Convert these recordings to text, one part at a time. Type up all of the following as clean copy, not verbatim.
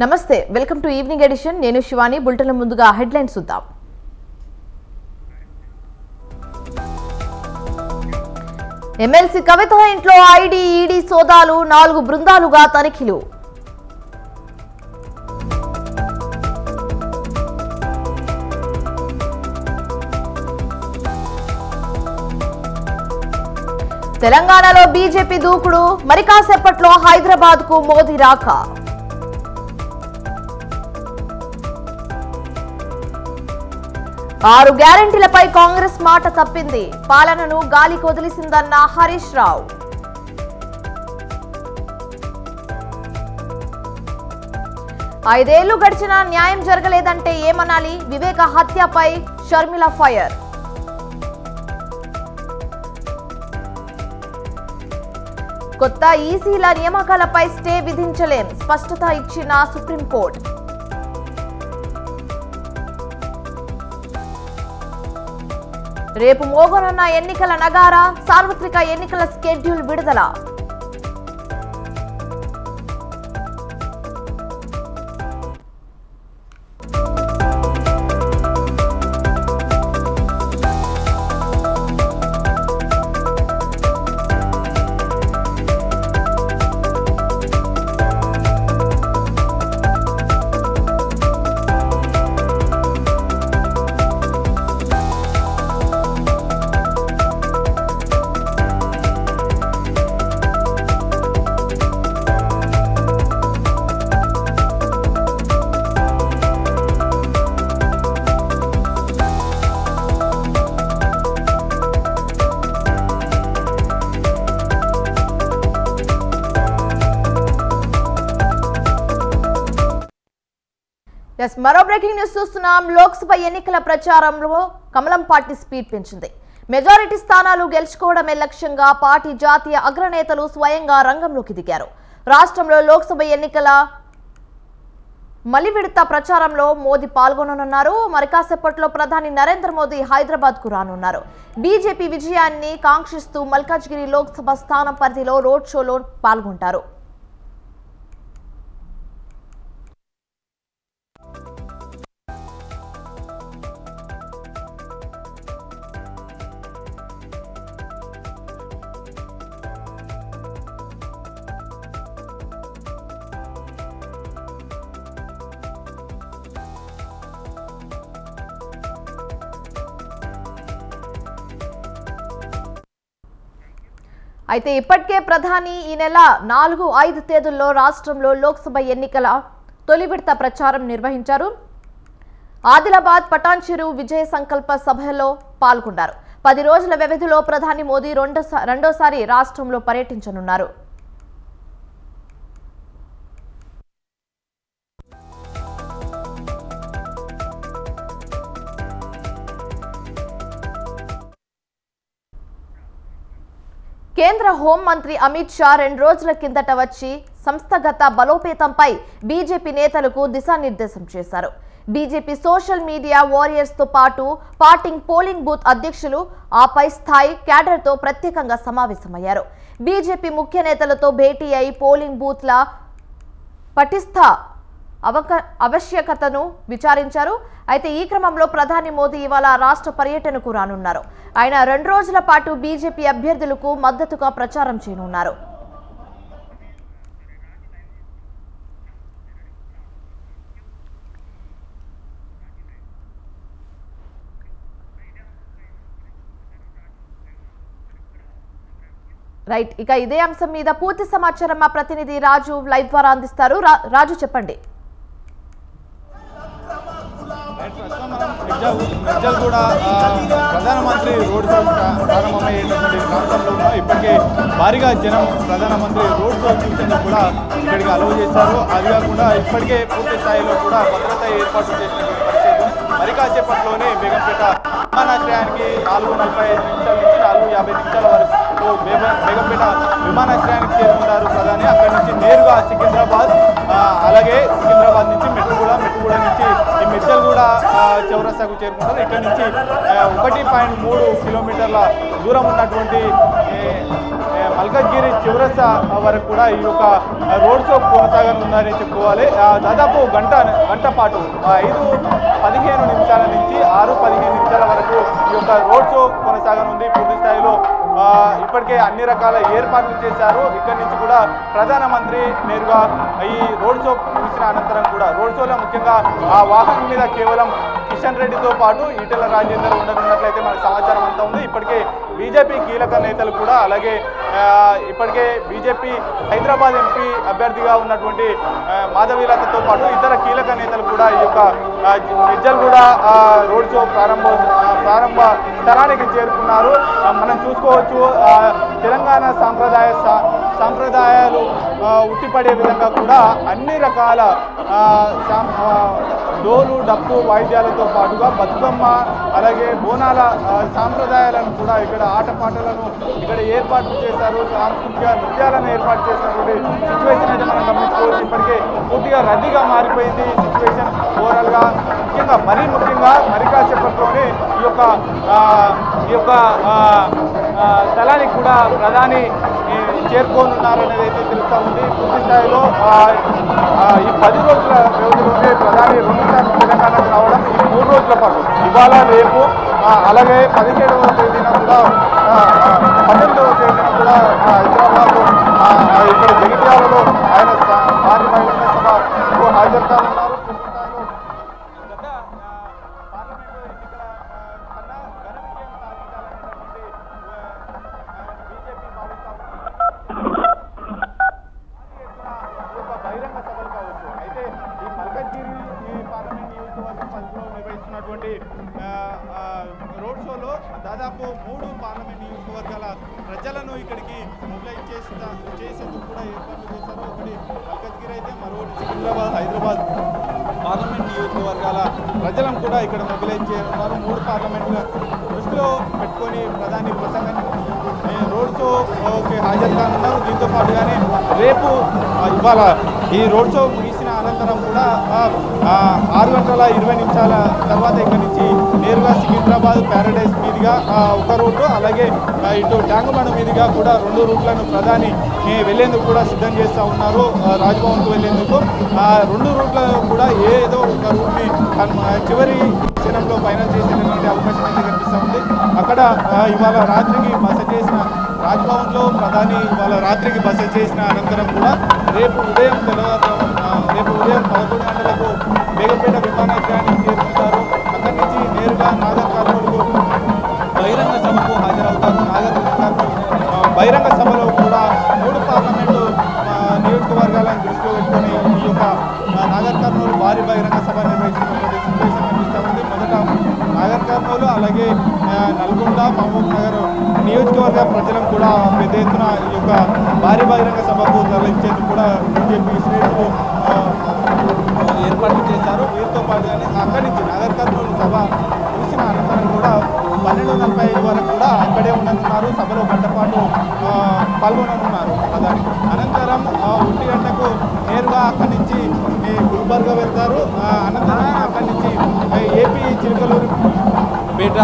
నమస్తే welcome to evening edition నేను Shivani bulletin ముందుగా హెడ్లైన్స్ చూద్దాం ఎమ్మెల్సీ కవిత ఇంట్లో ఐడి ఈడీ సోదాలు 4 బృందాలుగా తనిఖీలు తెలంగాణలో బీజేపీ దూకుడు మరి కాసేపట్లో హైదరాబాద్ కు మోదీ రాక 6 గ్యారెంటీలపై కాంగ్రెస్ మాట తప్పింది పాలనను గాలికి వదిలేసిందన్న హరీష్ రావు ఐదేళ్లు గడిచినా న్యాయం జరగలేదంటే ఏమనాలి వివేక హత్యపై షర్మిల ఫైర్ కొత్త ఈసీల నియామకాలపై స్టే విధించలేం స్పష్టత ఇచ్చిన సుప్రీంకోర్టు రేపు మోగనున్న ఎన్నికల నగారా సార్వత్రిక ఎన్నికల షెడ్యూల్ విడుదల మరో బ్రేకింగ్ న్యూస్ చూస్తున్నాం. లోక్సభ ఎన్నికల ప్రచారంలో కమలం పార్టీ స్పీడ్ పెంచింది. మెజారిటీ స్థానాలు గెలుచుకోవడమే లక్ష్యంగా పార్టీ జాతీయ అగ్రనేతలు స్వయంగా రంగంలోకి దిగారు. రాష్ట్రంలో లోక్సభ ఎన్నికల మలి విడత ప్రచారంలో మోదీ పాల్గొననున్నారు. మరి కాసేపట్లో ప్రధాని నరేంద్ర మోదీ హైదరాబాద్ కు రానున్నారు. బీజేపీ విజయాన్ని కాంక్షిస్తూ మల్కాజ్గిరి లోక్సభ స్థానం పరిధిలో రోడ్ షోలో పాల్గొంటారు. అయితే ఇప్పటికే ప్రధాని ఈ నెల 4-5 తేదీల్లో రాష్ట్రంలో లోక్సభ ఎన్నికల తొలి విడత ప్రచారం నిర్వహించారు. ఆదిలాబాద్ పటాన్చెరు విజయ సంకల్ప సభలో పాల్గొన్నారు. 10 రోజుల వ్యవధిలో ప్రధాని మోదీ రెండోసారి రాష్ట్రంలో పర్యటించనున్నారు. కేంద్ర హోంమంత్రి అమిత్ షా 2 రోజుల కిందట వచ్చి సంస్థాగత బలోపేతంపై బీజేపీ నేతలకు దిశానిర్దేశం చేశారు. బీజేపీ సోషల్ మీడియా వారియర్స్ తో పాటు పోలింగ్ బూత్ అధ్యక్షులు ఆపై స్థాయి క్యాడర్తో ప్రత్యేకంగా సమావేశమయ్యారు. బీజేపీ ముఖ్య నేతలతో భేటీ అయి పోలింగ్ బూత్ల పటిష్ట ఆవశ్యకతను విచారించారు. అయితే ఈ క్రమంలో ప్రధాని మోదీ ఇవాళ రాష్ట్ర పర్యటనకు రానున్నారు. ఆయన 2 రోజుల పాటు బీజేపీ అభ్యర్థులకు మద్దతుగా ప్రచారం చేయనున్నారు. రైట్, ఇక ఇదే అంశం మీద పూర్తి సమాచారం మా ప్రతినిధి రాజు లైవ్ ద్వారా అందిస్తారు. రాజు చెప్పండి. కూడా ప్రధానమంత్రి రోడ్ షో ప్రారంభమయ్యేటటువంటి ప్రాంతంలో ఇప్పటికే భారీగా జనం ప్రధానమంత్రి రోడ్ షో చూసేందుకు కూడా ఇక్కడికి అలవ్ చేశారు. అది కాకుండా ఇప్పటికే పూర్తి స్థాయిలో కూడా భద్రత ఏర్పాటు చేసినటువంటి పరిస్థితి. మరి కాసేపట్లోనే బేగంపేట విమానాశ్రయానికి 4:45 నిమిషాల నుంచి 4:50 నిమిషాల వరకు బేగంపేట విమానాశ్రయానికి చేరుకుంటారు ప్రధాని. అక్కడి నుంచి నేరుగా సికింద్రాబాద్, అలాగే సికింద్రాబాద్ నుంచి మెట్టుగూడ నుంచి ఈ మిర్జల్గూడ చౌరస్తాకు చేరుకుంటారు. ఇక్కడ నుంచి 1.3 కిలోమీటర్ల దూరం ఉన్నటువంటి మల్కజ్గిరి చివరస్తా వరకు కూడా ఈ యొక్క రోడ్ షో కొనసాగనుందని చెప్పుకోవాలి. దాదాపు గంట పాటు 5-15 నిమిషాల నుంచి 6-15 నిమిషాల వరకు ఈ యొక్క రోడ్ షో కొనసాగనుంది. పూర్తి స్థాయిలో ఇప్పటికే అన్ని రకాల ఏర్పాట్లు చేశారు. ఇక్కడి నుంచి కూడా ప్రధానమంత్రి నేరుగా ఈ రోడ్ షో ముగిసిన అనంతరం కూడా రోడ్ షోలో ముఖ్యంగా ఆ వాహనం మీద కేవలం కిషన్ రెడ్డితో పాటు ఈటెల రాజేందర్ ఉండనున్నట్లయితే మనకు సమాచారం అంతా ఉంది. ఇప్పటికే బీజేపీ కీలక నేతలు కూడా అలాగే ఇప్పటికే బీజేపీ హైదరాబాద్ ఎంపీ అభ్యర్థిగా ఉన్నటువంటి మాధవీలతతో పాటు ఇతర కీలక నేతలు కూడా ఈ యొక్క మిర్జల్గూడ రోడ్ షో ప్రారంభ స్థలానికి చేరుకున్నారు. మనం చూసుకోవచ్చు తెలంగాణ సాంప్రదాయాలు ఉట్టిపడే విధంగా కూడా అన్ని రకాల డోలు డప్పు వాయిద్యాలతో పాటుగా బతుకమ్మ అలాగే బోనాల సాంప్రదాయాలను కూడా ఇక్కడ ఆటపాటలను ఇక్కడ ఏర్పాటు చేశారు. సాంస్కృతిక నృత్యాలను ఏర్పాటు చేసినటువంటి సిచ్యువేషన్ అయితే మనం గమనించుకోవచ్చు. ఇప్పటికే పూర్తిగా రద్దీగా మారిపోయింది సిచ్యువేషన్ ఓవరాల్గా. మరీ ముఖ్యంగా మరి కాసేపట్లోనే ఈ యొక్క స్థలానికి కూడా ప్రధాని చేరుకోనున్నారు అనేది అయితే తెలుస్తూ ఉంది. పూర్తి స్థాయిలో ఈ 10 రోజుల వ్యవధిలోనే ప్రధాని 2 సార్లు తెలంగాణకు రావడం, ఈ 3 రోజుల పాటు ఇవాళ రేపు అలాగే 17వ తేదీన కూడా 18వ తేదీన కూడా హైదరాబాద్ ఇక్కడ జగిత్యాలలో ఆయన భారీ బహిరంగ సభకు హాజరు కానున్నారు. రోడ్ షోలో దాదాపు 3 పార్లమెంట్ నియోజకవర్గాల ప్రజలను ఇక్కడికి మొబిలైజ్ చేసేందుకు కూడా ఏర్పాట్లు చేశారు. ఒకటి మల్కజ్గిరి అయితే మరొకటి సికింద్రాబాద్, హైదరాబాద్ పార్లమెంట్ నియోజకవర్గాల ప్రజలను కూడా ఇక్కడ మొబిలైజ్ చేయనున్నారు. 3 పార్లమెంట్ల దృష్టిలో పెట్టుకొని ప్రధాని ప్రసంగాన్ని రోడ్ షోకి హాజరు కానున్నారు. దీంతో పాటుగానే రేపు ఇవాళ ఈ రోడ్ షో ముగిసిన అనంతరం కూడా 6:20 తర్వాత ఇక్కడి నుంచి నేరుగా సికింద్రాబాద్ ప్యారడైజ్ మీదుగా ఒక రూటు అలాగే ఇటు ట్యాంగుబండ మీదుగా కూడా 2 రూట్లను ప్రధాని వెళ్లేందుకు కూడా సిద్ధం చేస్తూ ఉన్నారు. రాజ్భవన్కు వెళ్లేందుకు 2 రూట్లలో కూడా ఏదో ఒక రూట్ని చివరి క్షణంలో ఫైనల్ చేసేటువంటి అవకాశం అయితే కనిపిస్తూ ఉంది. అక్కడ ఇవాళ రాత్రికి బస చేసిన రాజ్భవన్లో ప్రధాని ఇవాళ రాత్రికి బస చేసిన అనంతరం కూడా రేపు ఉదయం 11 గంటలకు బేగంపేట విమానాశ్రయానికి చేరుకుంటారు. అక్కడి నుంచి నేరుగా నాగర్ కర్నూలుకు బహిరంగ సభకు హాజరవుతారు. నాగర్ కర్నూలు బహిరంగ సభలో కూడా 3 పార్లమెంటు నియోజకవర్గాలను దృష్టిలో పెట్టుకొని ఈ యొక్క నాగర్ కర్నూలు భారీ బహిరంగ సభ నిర్వహించినటువంటి సిచ్యువేషన్ కనిపిస్తూ ఉంది. మొదట నాగర్ కర్నూలు అలాగే నల్గొండ, మహబూబ్ నగర్ నియోజకవర్గ ప్రజలను కూడా పెద్ద ఎత్తున ఈ యొక్క భారీ బహిరంగ సభకు తరలించేందుకు కూడా బీజేపీ శ్రేణులు ఏర్పాట్లు చేశారు. వీరితో పాటుగానే అక్కడి నుంచి నాగర్ కర్నూలు సభ ముగిసిన అనంతరం కూడా 12:45 వరకు కూడా అక్కడే ఉండనున్నారు. సభలో గంట పాటు పాల్గొననున్నారు. దానికి అనంతరం 1 గంటకు నేరుగా అక్కడి నుంచి గుల్బర్గా వెళ్తారు. అనంతరం అక్కడి నుంచి ఏపీ చిలకలూరు పేట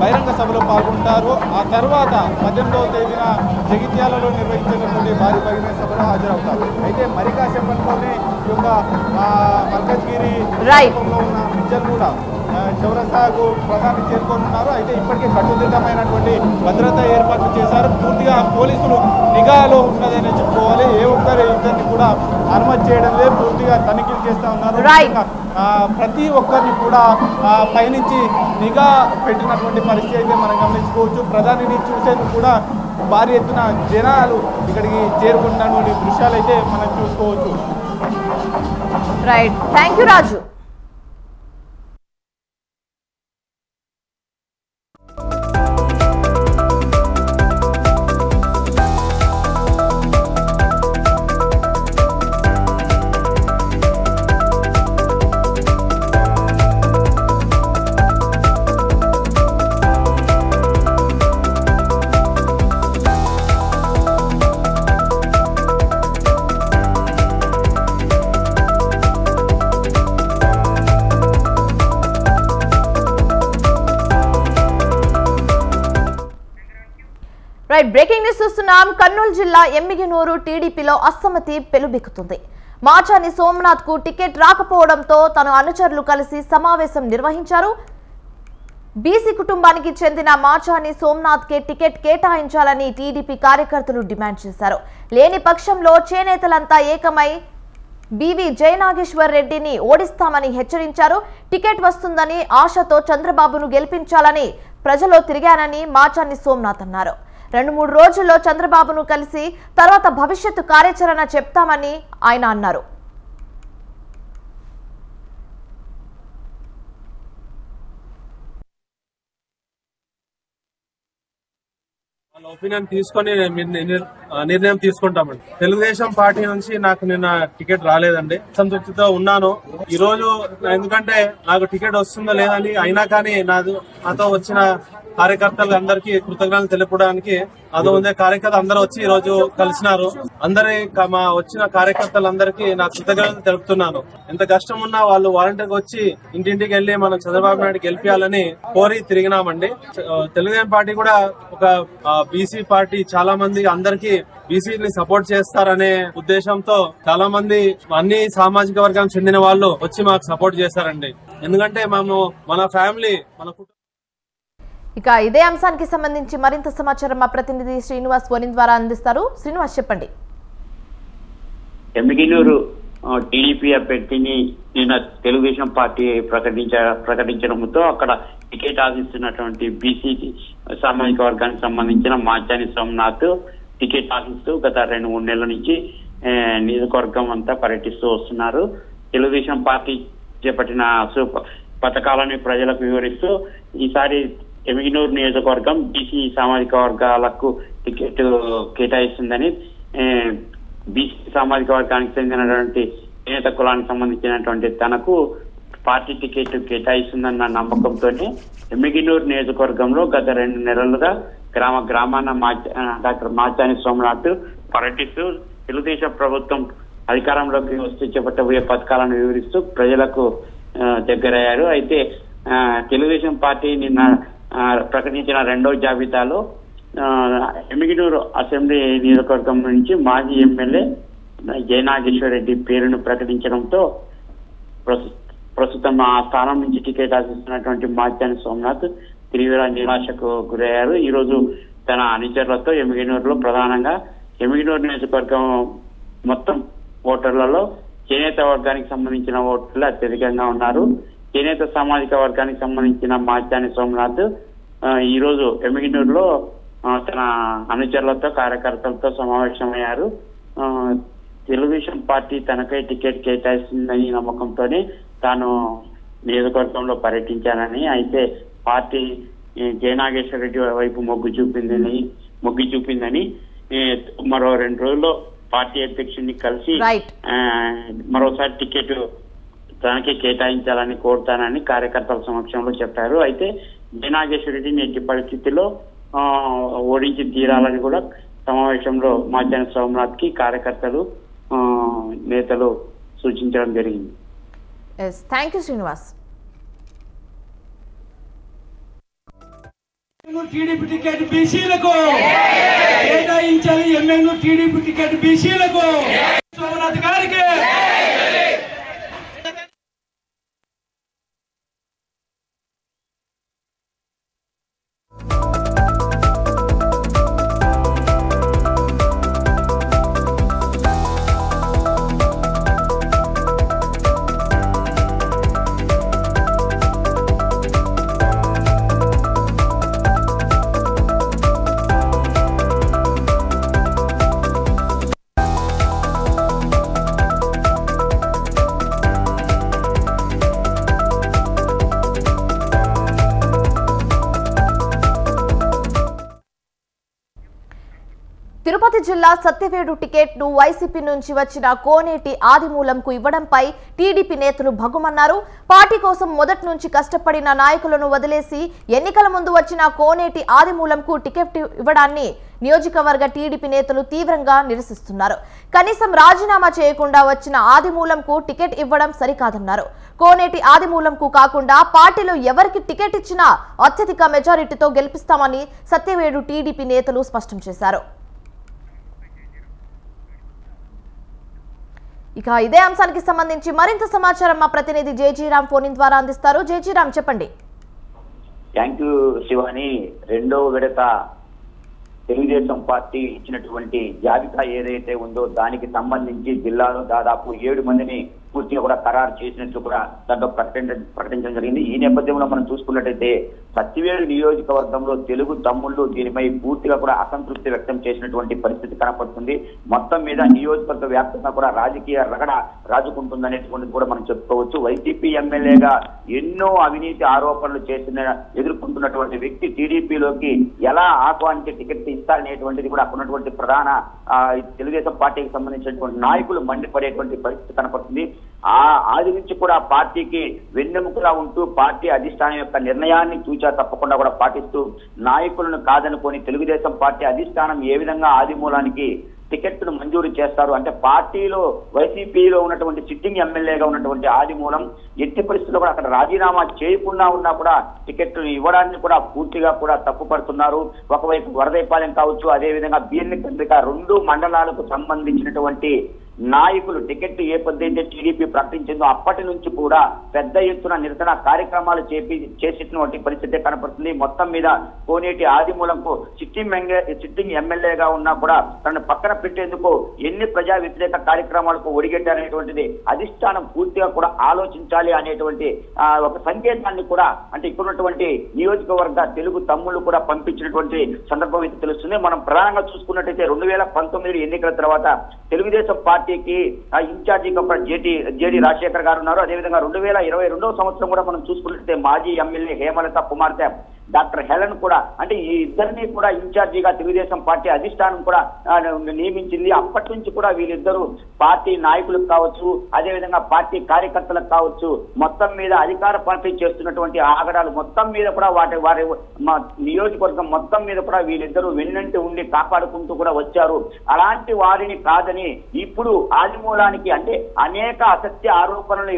బహిరంగ సభలో పాల్గొంటారు. ఆ తర్వాత 18వ తేదీన జగిత్యాలలో నిర్వహించినటువంటి భారీ బహిరంగ సభలో హాజరవుతారు. అయితే మరి కాసేపట్లోనే ఈ యొక్క మల్కజ్గిరి ఉన్న మిర్జల్గూడ చౌరస్తాకు ప్రధాని చేరుకోనున్నారు. అయితే ఇప్పటికే కట్టుదిట్టమైనటువంటి భద్రతా ఏర్పాట్లు చేశారు. పూర్తిగా పోలీసులు నిఘాలో ఉన్నదని చెప్పుకోవాలి. ఇద్దరిని కూడా అనుమతి చేయడం లేదు, పూర్తిగా తనిఖీలు చేస్తూ ఉన్నారు. ప్రతి ఒక్కరిని కూడా పైనుంచి నిఘా పెట్టినటువంటి పరిస్థితి అయితే మనం గమనించుకోవచ్చు. ప్రధానిని చూసేందుకు కూడా భారీ ఎత్తున జనాలు ఇక్కడికి చేరుకుంటున్నటువంటి దృశ్యాలు అయితే మనం చూసుకోవచ్చు. Right, thank you Raju. Right, breaking news చూస్తున్నాం. కర్నూలు జిల్లా ఎమ్మిగనూరు టీడీపీలో అసమ్మతి పెలుబెక్కుతుంది. మాచాని సోమనాథ్ కు టికెట్ రాకపోవడంతో తన అనుచరులు కలిసి సమావేశం నిర్వహించారు. బీసీ కుటుంబానికి చెందిన మాచాని సోమనాథ్ కే టికెట్ కేటాయించాలని టీడీపీ కార్యకర్తలు డిమాండ్ చేశారు. లేని పక్షంలో చేనేతలంతా ఏకమై బీవీ జయనాగేశ్వర్ రెడ్డిని ఓడిస్తామని హెచ్చరించారు. టికెట్ వస్తుందని ఆశతో చంద్రబాబును గెలిపించాలని ప్రజల్లో తిరిగానని మాచాని సోమనాథ్ అన్నారు. 2-3 రోజుల్లో చంద్రబాబును కలిసి తర్వాత భవిష్యత్తు కార్యాచరణ చెప్తామని ఆయన అన్నారు. వాళ్ళ ఒపీనియన్ తీసుకొని నిర్ణయం తీసుకుంటామండి. తెలుగుదేశం పార్టీ నుంచి నాకు నిన్న టికెట్ రాలేదండి. సంతృప్తితో ఉన్నాను ఈ రోజు. ఎందుకంటే నాకు టికెట్ వస్తుందో లేదని అయినా కానీ నాతో వచ్చిన కార్యకర్తలు అందరికీ కృతజ్ఞతలు తెలుపడానికి ఉండే కార్యకర్తలు అందరూ వచ్చి ఈ రోజు కలిసినారు. మా వచ్చిన కార్యకర్తలందరికీ నా కృతజ్ఞతలు తెలుపుతున్నాను. ఎంత కష్టం ఉన్నా వాళ్ళు వాలంటీర్గా వచ్చి ఇంటింటికి వెళ్లి మనం చంద్రబాబు నాయుడు గెలిపించాలని కోరి తిరిగినామండి. తెలుగుదేశం పార్టీ కూడా ఒక బీసీ పార్టీ, చాలా మంది అందరికీ బీసీని సపోర్ట్ చేస్తారనే ఉద్దేశంతో చాలా మంది అన్ని సామాజిక వర్గానికి చెందిన వాళ్ళు వచ్చి మాకు సపోర్ట్ చేశారండి. ఎందుకంటే మేము మన ఫ్యామిలీ ఇక ఇదే అంశానికి సంబంధించి మరింత సమాచారం మా ప్రతినిధి శ్రీనివాస్ ఫోన్ ద్వారా అందిస్తారు. శ్రీనివాస్, చెప్పండి. ఎమ్మిగనూరు టీడీపీ అభ్యర్థిని నిన్న తెలుగుదేశం పార్టీ ప్రకటించడంతో అక్కడ టికెట్ ఆశిస్తున్నటువంటి బీసీ సామాజిక వర్గానికి సంబంధించిన మాచాని సోమనాథ్ టికెట్ ఆశిస్తూ గత 2-3 నెలల నుంచి నియోజకవర్గం అంతా పర్యటిస్తూ వస్తున్నారు. తెలుగుదేశం పార్టీ చేపట్టిన పథకాలను ప్రజలకు వివరిస్తూ ఈసారి ఎమ్మిగనూరు నియోజకవర్గం బీసీ సామాజిక వర్గాలకు టికెట్ కేటాయిస్తుందని, బీసీ సామాజిక వర్గానికి చెందినటువంటి చేనేత కులానికి సంబంధించినటువంటి తనకు పార్టీ టికెట్ కేటాయిస్తుందన్న నమ్మకంతోనే ఎమ్మిగనూరు నియోజకవర్గంలో గత 2 నెలలుగా గ్రామాన డాక్టర్ మాచాని సోమనాథ్ పర్యటిస్తూ తెలుగుదేశం ప్రభుత్వం అధికారంలోకి వస్తే చేపట్టబోయే పథకాలను వివరిస్తూ ప్రజలకు దగ్గరయ్యారు. అయితే తెలుగుదేశం పార్టీ నిన్న ప్రకటించిన 2వ జాబితాలో ఎమ్మిగనూరు అసెంబ్లీ నియోజకవర్గం నుంచి మాజీ ఎమ్మెల్యే జయనాగేశ్వర్ రెడ్డి పేరును ప్రకటించడంతో ప్రస్తుతం ఆ స్థానం నుంచి టికెట్ ఆశిస్తున్నటువంటి మాచాని సోమనాథ్ తీవ్ర నిరాశకు గురయ్యారు. ఈ రోజు తన అనుచరులతో ఎమ్మిగనూరులో ప్రధానంగా ఎమ్మిగనూరు నియోజకవర్గం మొత్తం ఓటర్లలో చేనేత వర్గానికి సంబంధించిన ఓటర్లు అత్యధికంగా ఉన్నారు. చేనేత సామాజిక వర్గానికి సంబంధించిన మాచాని సోమనాథ్ ఈ రోజు ఎమ్మిగనూరులో తన అనుచరులతో కార్యకర్తలతో సమావేశమయ్యారు. తెలుగుదేశం పార్టీ తనకై టికెట్ కేటాయిస్తుందని నమ్మకంతోనే తాను నియోజకవర్గంలో పర్యటించానని, అయితే పార్టీ జయనాగేశ్వర రెడ్డి వైపు మొగ్గు చూపిందని మరో 2 రోజుల్లో పార్టీ అధ్యక్షుడిని కలిసి మరోసారి టికెట్ తనకి కేటాయించాలని కోరుతానని కార్యకర్తల సమక్షంలో చెప్పారు. అయితే జయనాగేశ్వర రెడ్డిని ఎట్టి పరిస్థితుల్లో ఓడించి తీరాలని కూడా సమావేశంలో మాచాని సోమనాథ్ కి కార్యకర్తలు నేతలు సూచించడం జరిగింది. Thank you Srinivas. TDP ticket బీసీలకు కేటాయించాలి. ఎమ్మెల్యే టీడీపీ టికెట్ బీసీలకు సోమనాథ్ గారికి జిల్లా సత్యవేడు టికెట్ ను వైసీపీ నుంచి వచ్చిన కోనేటి ఆదిమూలంకు ఇవ్వడంపై టీడీపీ నేతలు భగ్గుమన్నారు. పార్టీ కోసం మొదటి నుంచి కష్టపడిన నాయకులను వదిలేసి ఎన్నికల ముందు వచ్చిన కోనేటి ఆదిమూలంకు టికెట్ ఇవ్వడాన్ని నియోజకవర్గ టీడీపీ నేతలు తీవ్రంగా నిరసిస్తున్నారు. కనీసం రాజీనామా చేయకుండా వచ్చిన ఆదిమూలంకు టికెట్ ఇవ్వడం సరికాదన్నారు. కోనేటి ఆదిమూలంకు కాకుండా పార్టీలో ఎవరికి టికెట్ ఇచ్చినా అత్యధిక మెజారిటీతో గెలిపిస్తామని సత్యవేడు టీడీపీ నేతలు స్పష్టం చేశారు. ఇక ఇదే అంశానికి సంబంధించి మరింత సమాచారం మా ప్రతినిధి జేజీరామ్ ఫోన్ ద్వారా అందిస్తారు. జేజీరామ్ చెప్పండి. Thank you Shivani. రెండవ విడత తెలుగుదేశం పార్టీ ఇచ్చినటువంటి జాబితా ఏదైతే ఉందో దానికి సంబంధించి జిల్లాలో దాదాపు 7 మందిని పూర్తిగా కూడా ఖరారు చేసినట్లు కూడా దాంట్లో ప్రకటించడం జరిగింది. ఈ నేపథ్యంలో మనం చూసుకున్నట్టయితే సత్యవేడు నియోజకవర్గంలో తెలుగు తమ్ముళ్ళు దీనిపై పూర్తిగా కూడా అసంతృప్తి వ్యక్తం చేసినటువంటి పరిస్థితి కనపడుతుంది. మొత్తం మీద నియోజకవర్గ వ్యాప్తంగా కూడా రాజకీయ రగడ రాజుకుంటుందనేటువంటిది కూడా మనం చెప్పుకోవచ్చు. వైసీపీ ఎమ్మెల్యేగా ఎన్నో అవినీతి ఆరోపణలు ఎదుర్కొంటున్నటువంటి వ్యక్తి టీడీపీలోకి ఎలా ఆహ్వానించి టికెట్ ఇస్తారనేటువంటిది కూడా అక్కడ ఉన్నటువంటి ప్రధాన తెలుగుదేశం పార్టీకి సంబంధించినటువంటి నాయకులు మండిపడేటువంటి పరిస్థితి కనపడుతుంది. ఆది నుంచి కూడా పార్టీకి వెన్నెముకలా ఉంటూ పార్టీ అధిష్టానం యొక్క నిర్ణయాన్ని తూచా తప్పకుండా కూడా పాటిస్తూ నాయకులను కాదనుకొని తెలుగుదేశం పార్టీ అధిష్టానం ఏ విధంగా ఆదిమూలానికి టికెట్ ను మంజూరు చేస్తారు అంటే పార్టీలో వైసీపీలో ఉన్నటువంటి సిట్టింగ్ ఎమ్మెల్యేగా ఉన్నటువంటి ఆదిమూలం ఎట్టి పరిస్థితుల్లో కూడా అక్కడ రాజీనామా చేయకుండా ఉన్నా కూడా టికెట్ ఇవ్వడాన్ని కూడా పూర్తిగా కూడా తప్పుపడుతున్నారు. ఒకవైపు వరదైపాలెం కావచ్చు, అదేవిధంగా బీర్ని కండ్రిక 2 మండలాలకు సంబంధించినటువంటి నాయకులు టికెట్ ఏ పద్ధతి టీడీపీ ప్రకటించిందో అప్పటి నుంచి కూడా పెద్ద ఎత్తున నిరసన కార్యక్రమాలు చేసినటువంటి పరిస్థితి కనపడుతుంది. మొత్తం మీద కోనేటి ఆదిమూలంకు సిట్టింగ్ ఎమ్మెల్యేగా ఉన్నా కూడా తనను పక్కన పెట్టేందుకు ఎన్ని ప్రజా వ్యతిరేక కార్యక్రమాలకు ఒడిగట్టారనేటువంటిది అధిష్టానం పూర్తిగా కూడా ఆలోచించాలి అనేటువంటి ఒక సంకేతాన్ని కూడా అంటే ఇక్కడ ఉన్నటువంటి నియోజకవర్గ తెలుగు తమ్ముళ్ళు కూడా పంపించినటువంటి సందర్భం అయితే తెలుస్తుంది. మనం ప్రధానంగా చూసుకున్నట్టయితే 2019 ఎన్నికల తర్వాత తెలుగుదేశం పార్టీకి ఇన్ఛార్జిగా ఒక జేడి రాజశేఖర్ గారు ఉన్నారు. అదేవిధంగా 2022వ సంవత్సరం కూడా మనం చూసుకున్నట్లయితే మాజీ ఎమ్మెల్యే హేమలత కుమార్తె డాక్టర్ హెలెన్ కూడా అంటే ఈ ఇద్దరిని కూడా ఇన్ఛార్జిగా తెలుగుదేశం పార్టీ అధిష్టానం కూడా నియమించింది. అప్పటి నుంచి కూడా వీళ్ళిద్దరూ పార్టీ నాయకులకు కావచ్చు, అదేవిధంగా పార్టీ కార్యకర్తలకు కావచ్చు, మొత్తం మీద అధికార పార్టీ చేస్తున్నటువంటి ఆగడాలు మొత్తం మీద కూడా వారి నియోజకవర్గం మొత్తం మీద కూడా వీళ్ళిద్దరూ వెన్నంటి ఉండి కాపాడుకుంటూ కూడా వచ్చారు. అలాంటి వారిని కాదని ఇప్పుడు ఆదిమూలానికి అంటే అనేక అసత్య ఆరోపణలు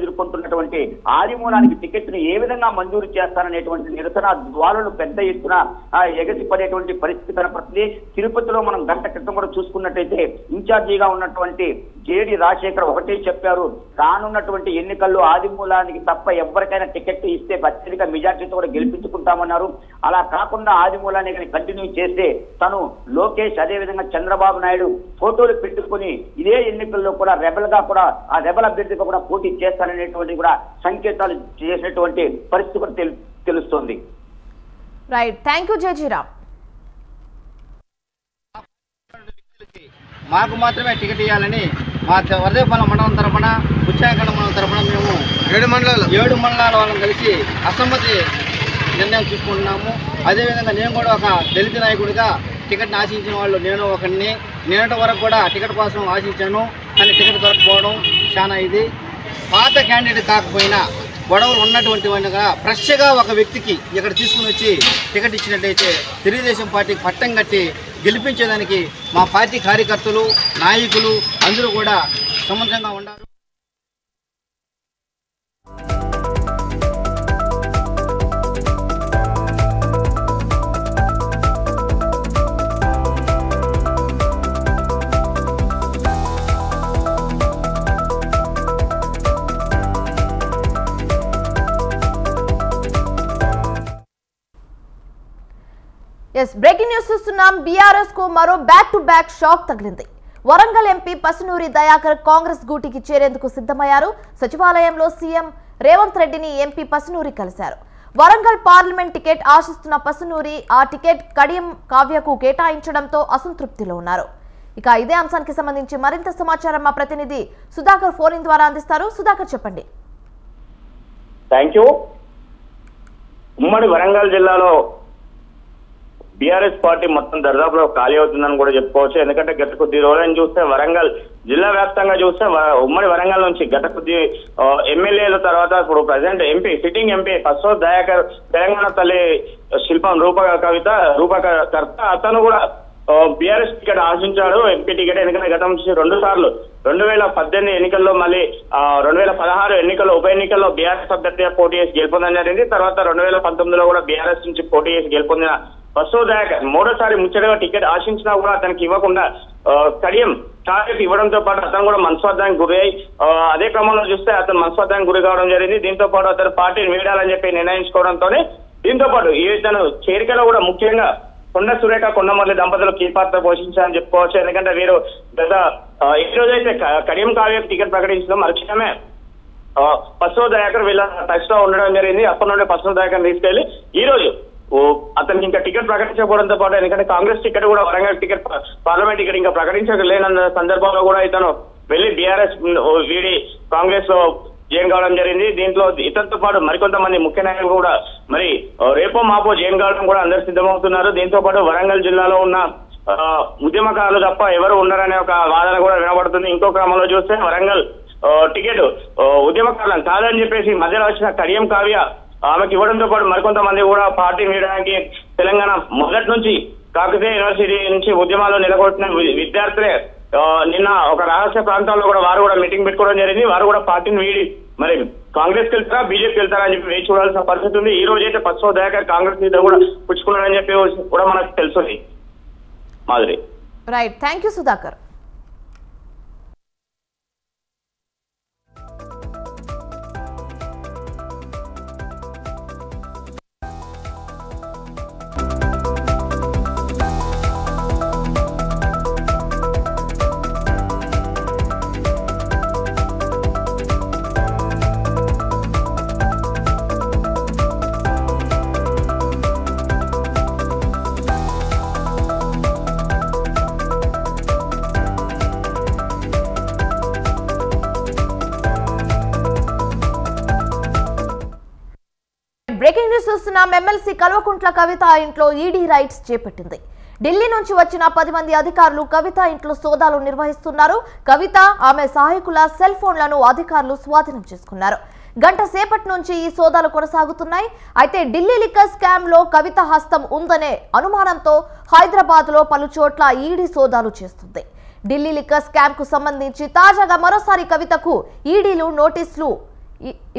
ఎదుర్కొంటున్నటువంటి ఆదిమూలానికి టికెట్ ని ఏ విధంగా మంజూరు చేస్తారనేటువంటి నిరసన జ్వాలలు పెద్ద ఎత్తున ఎగసిపడేటువంటి పరిస్థితి కనపడుతుంది. తిరుపతిలో మనం గంట క్రితం కూడా చూసుకున్నట్టయితే ఇన్ఛార్జిగా ఉన్నటువంటి జేడి రాజశేఖర్ ఒకటే చెప్పారు, రానున్నటువంటి ఎన్నికల్లో ఆదిమూలానికి తప్ప ఎవరికైనా టికెట్ ఇస్తే అత్యధిక మెజార్టీతో కూడా గెలిపించుకుంటామన్నారు. అలా కాకుండా ఆదిమూలాన్ని కంటిన్యూ చేస్తే తను లోకేష్ అదేవిధంగా చంద్రబాబు నాయుడు ఫోటోలు పెట్టుకుని ఇదే ఎన్నికల్లో కూడా రెబల్ గా కూడా ఆ రెబల్ అభ్యర్థిగా కూడా పోటీ చేస్తారనేటువంటి కూడా సంకేతాలు చేసినటువంటి పరిస్థితి కూడా తెలుస్తోంది. రైట్, థ్యాంక్ యూ జేజీరామ్. మాకు మాత్రమే టికెట్ ఇవ్వాలని మా వరదేపాలెం మండలం తరఫున బుచ్చాయకండ మండలం తరఫున మేము 7 మండలాల వాళ్ళని కలిసి అసమ్మతి నిర్ణయం తీసుకుంటున్నాము. అదేవిధంగా నేను కూడా ఒక దళిత నాయకుడిగా టికెట్ని ఆశించిన వాళ్ళు నేను ఒకరిని నిన్నటి వరకు కూడా టికెట్ కోసం ఆశించాను, కానీ టికెట్ దొరకపోవడం చాలా ఇది. పాత క్యాండిడేట్ కాకపోయినా గొడవలు ఉన్నటువంటి వాడిగా ఫ్రెష్గా ఒక వ్యక్తికి ఇక్కడ తీసుకుని వచ్చి టికెట్ ఇచ్చినట్టయితే తెలుగుదేశం పార్టీకి పట్టం కట్టి గెలిపించేదానికి మా పార్టీ కార్యకర్తలు నాయకులు అందరూ కూడా సముద్రంగా ఉన్నారు. బ్రేకింగ్ న్యూస్ చూస్తున్నాం. బీఆర్ఎస్ కు మరో బ్యాక్ టు బ్యాక్ షాక్ తగిలింది. వరంగల్ ఎంపీ పసునూరి దయాకర్ కాంగ్రెస్ గూటికి చేరేందుకు సిద్ధమయ్యారు. సచివాలయంలో సీఎం రేవంత్ రెడ్డిని ఎంపీ పసునూరి కలిశారు. వరంగల్ పార్లమెంట్ టికెట్ ఆశిస్తున్న పసునూరి ఆ టికెట్ కడియం కావ్యకు కేటాయించడంతో అసంతృప్తిలో ఉన్నారు. ఇక ఇదే అంశానికి సంబంధించి మరింత సమాచారం మా ప్రతినిధి సుధాకర్ ఫోన్ ద్వారా అందిస్తారు. సుధాకర్ చెప్పండి. Thank you. ఉమ్మడి వరంగల్ జిల్లాలో బీఆర్ఎస్ పార్టీ మొత్తం దరిదాపులో ఖాళీ అవుతుందని కూడా చెప్పుకోవచ్చు. ఎందుకంటే గత కొద్ది రోజులను చూస్తే వరంగల్ జిల్లా వ్యాప్తంగా చూస్తే ఉమ్మడి వరంగల్ నుంచి గత కొద్ది ఎమ్మెల్యేల తర్వాత ఇప్పుడు ప్రజెంట్ ఎంపీ సిట్టింగ్ ఎంపీ పస్సోద్ దయాకర్ తెలంగాణ తల్లి శిల్పం రూపకర్త అతను కూడా బీఆర్ఎస్ టికెట్ ఆశించాడు ఎంపీ టికెట్. ఎందుకంటే గతం నుంచి 2 సార్లు 2018 ఎన్నికల్లో మళ్ళీ 2016 ఎన్నికల్లో ఉప ఎన్నికల్లో బీఆర్ఎస్ అభ్యర్థిగా పోటీ చేసి గెలుపొందడం జరిగింది. తర్వాత 2019లో కూడా బీఆర్ఎస్ నుంచి పోటీ చేసి గెలుపొందిన పస్సోద్ దయాకర్ మూడోసారి ముచ్చటగా టికెట్ ఆశించినా కూడా అతనికి ఇవ్వకుండా కడియం టార్గెట్ ఇవ్వడంతో పాటు అతను కూడా మనస్వార్థానికి గురి అయి అదే క్రమంలో చూస్తే అతను మనస్వార్థానికి గురి కావడం జరిగింది. దీంతో పాటు అతను పార్టీని వీడాలని చెప్పి నిర్ణయించుకోవడంతోనే దీంతో పాటు తను చేరికలో కూడా ముఖ్యంగా కొండ సురేఖ కొండమల్లి దంపతులు కీ పాత్ర పోషించారని చెప్పుకోవచ్చు. ఎందుకంటే వీరు గత ఈ రోజైతే కడియం కావ్యకు టికెట్ ప్రకటించడం మరుక్షణమే పస్సోద్ దయాకర్ వీళ్ళ టచ్ లో ఉండడం జరిగింది. అప్పటి నుండి పస్సోద్ దయాకర్ తీసుకెళ్లి ఈ రోజు అతనికి ఇంకా టికెట్ ప్రకటించకపోవడంతో పాటు ఎందుకంటే కాంగ్రెస్ టికెట్ కూడా వరంగల్ టికెట్ పార్లమెంట్ టికెట్ ఇంకా ప్రకటించలేనన్న సందర్భంలో కూడా ఇతను వెళ్లి బీఆర్ఎస్ వీడి కాంగ్రెస్ లో జైన్ కావడం జరిగింది. దీంట్లో ఇతనితో పాటు మరికొంతమంది ముఖ్య నాయకులు కూడా మరి రేపో మాపో జైన్ కావడం కూడా అందరు సిద్ధమవుతున్నారు. దీంతో పాటు వరంగల్ జిల్లాలో ఉన్న ఉద్యమకారులు తప్ప ఎవరు ఉండరనే ఒక వాదన కూడా వినబడుతుంది. ఇంకో క్రమంలో చూస్తే వరంగల్ టికెట్ ఉద్యమకారులను కాదని చెప్పేసి మధ్యలో వచ్చిన కడియం కావ్య ఆమెకి ఇవ్వడంతో పాటు మరికొంతమంది కూడా పార్టీని వీడడానికి తెలంగాణ మొదటి నుంచి కాకతీయ యూనివర్సిటీ నుంచి ఉద్యమాలు నెలకొట్టిన విద్యార్థులే నిన్న ఒక రహస్య ప్రాంతాల్లో కూడా వారు కూడా మీటింగ్ పెట్టుకోవడం జరిగింది. వారు కూడా పార్టీని వీడి మరి కాంగ్రెస్ కి వెళ్తారా బీజేపీకి వెళ్తారా అని చెప్పి వేచి చూడాల్సిన పరిస్థితి ఉంది. ఈ రోజు అయితే పస్సోద్ దయాకర్ కాంగ్రెస్ మీద కూడా పుచ్చుకున్నారని చెప్పి కూడా మనకు తెలుస్తుంది. Madhuri. Right, thank you Sudhakar. Breaking news చూస్తున్నాం. ఎమ్మెల్సీ కల్వకుంట్ల కవిత ఇంట్లో ఈడీ రైడ్స్ చేపట్టింది. ఢిల్లీ నుంచి వచ్చిన 10 మంది అధికారులు కవిత ఇంట్లో సోదాలు నిర్వహిస్తున్నారు. కవిత ఆమె సహాయకుల సెల్ ఫోన్లను అధికారులు స్వాధీనం చేసుకున్నారు. గంట సేపటి నుంచి ఈ సోదాలు కొనసాగుతున్నాయి. అయితే ఢిల్లీ లిక్కర్ స్కామ్ లో కవిత హస్తం ఉందనే అనుమానంతో హైదరాబాద్ లో పలు చోట్ల ఈడీ సోదాలు చేస్తుంది. ఢిల్లీ లిక్కర్ స్కామ్ కు సంబంధించి తాజాగా మరోసారి కవితకు ఈడీలు నోటీసులు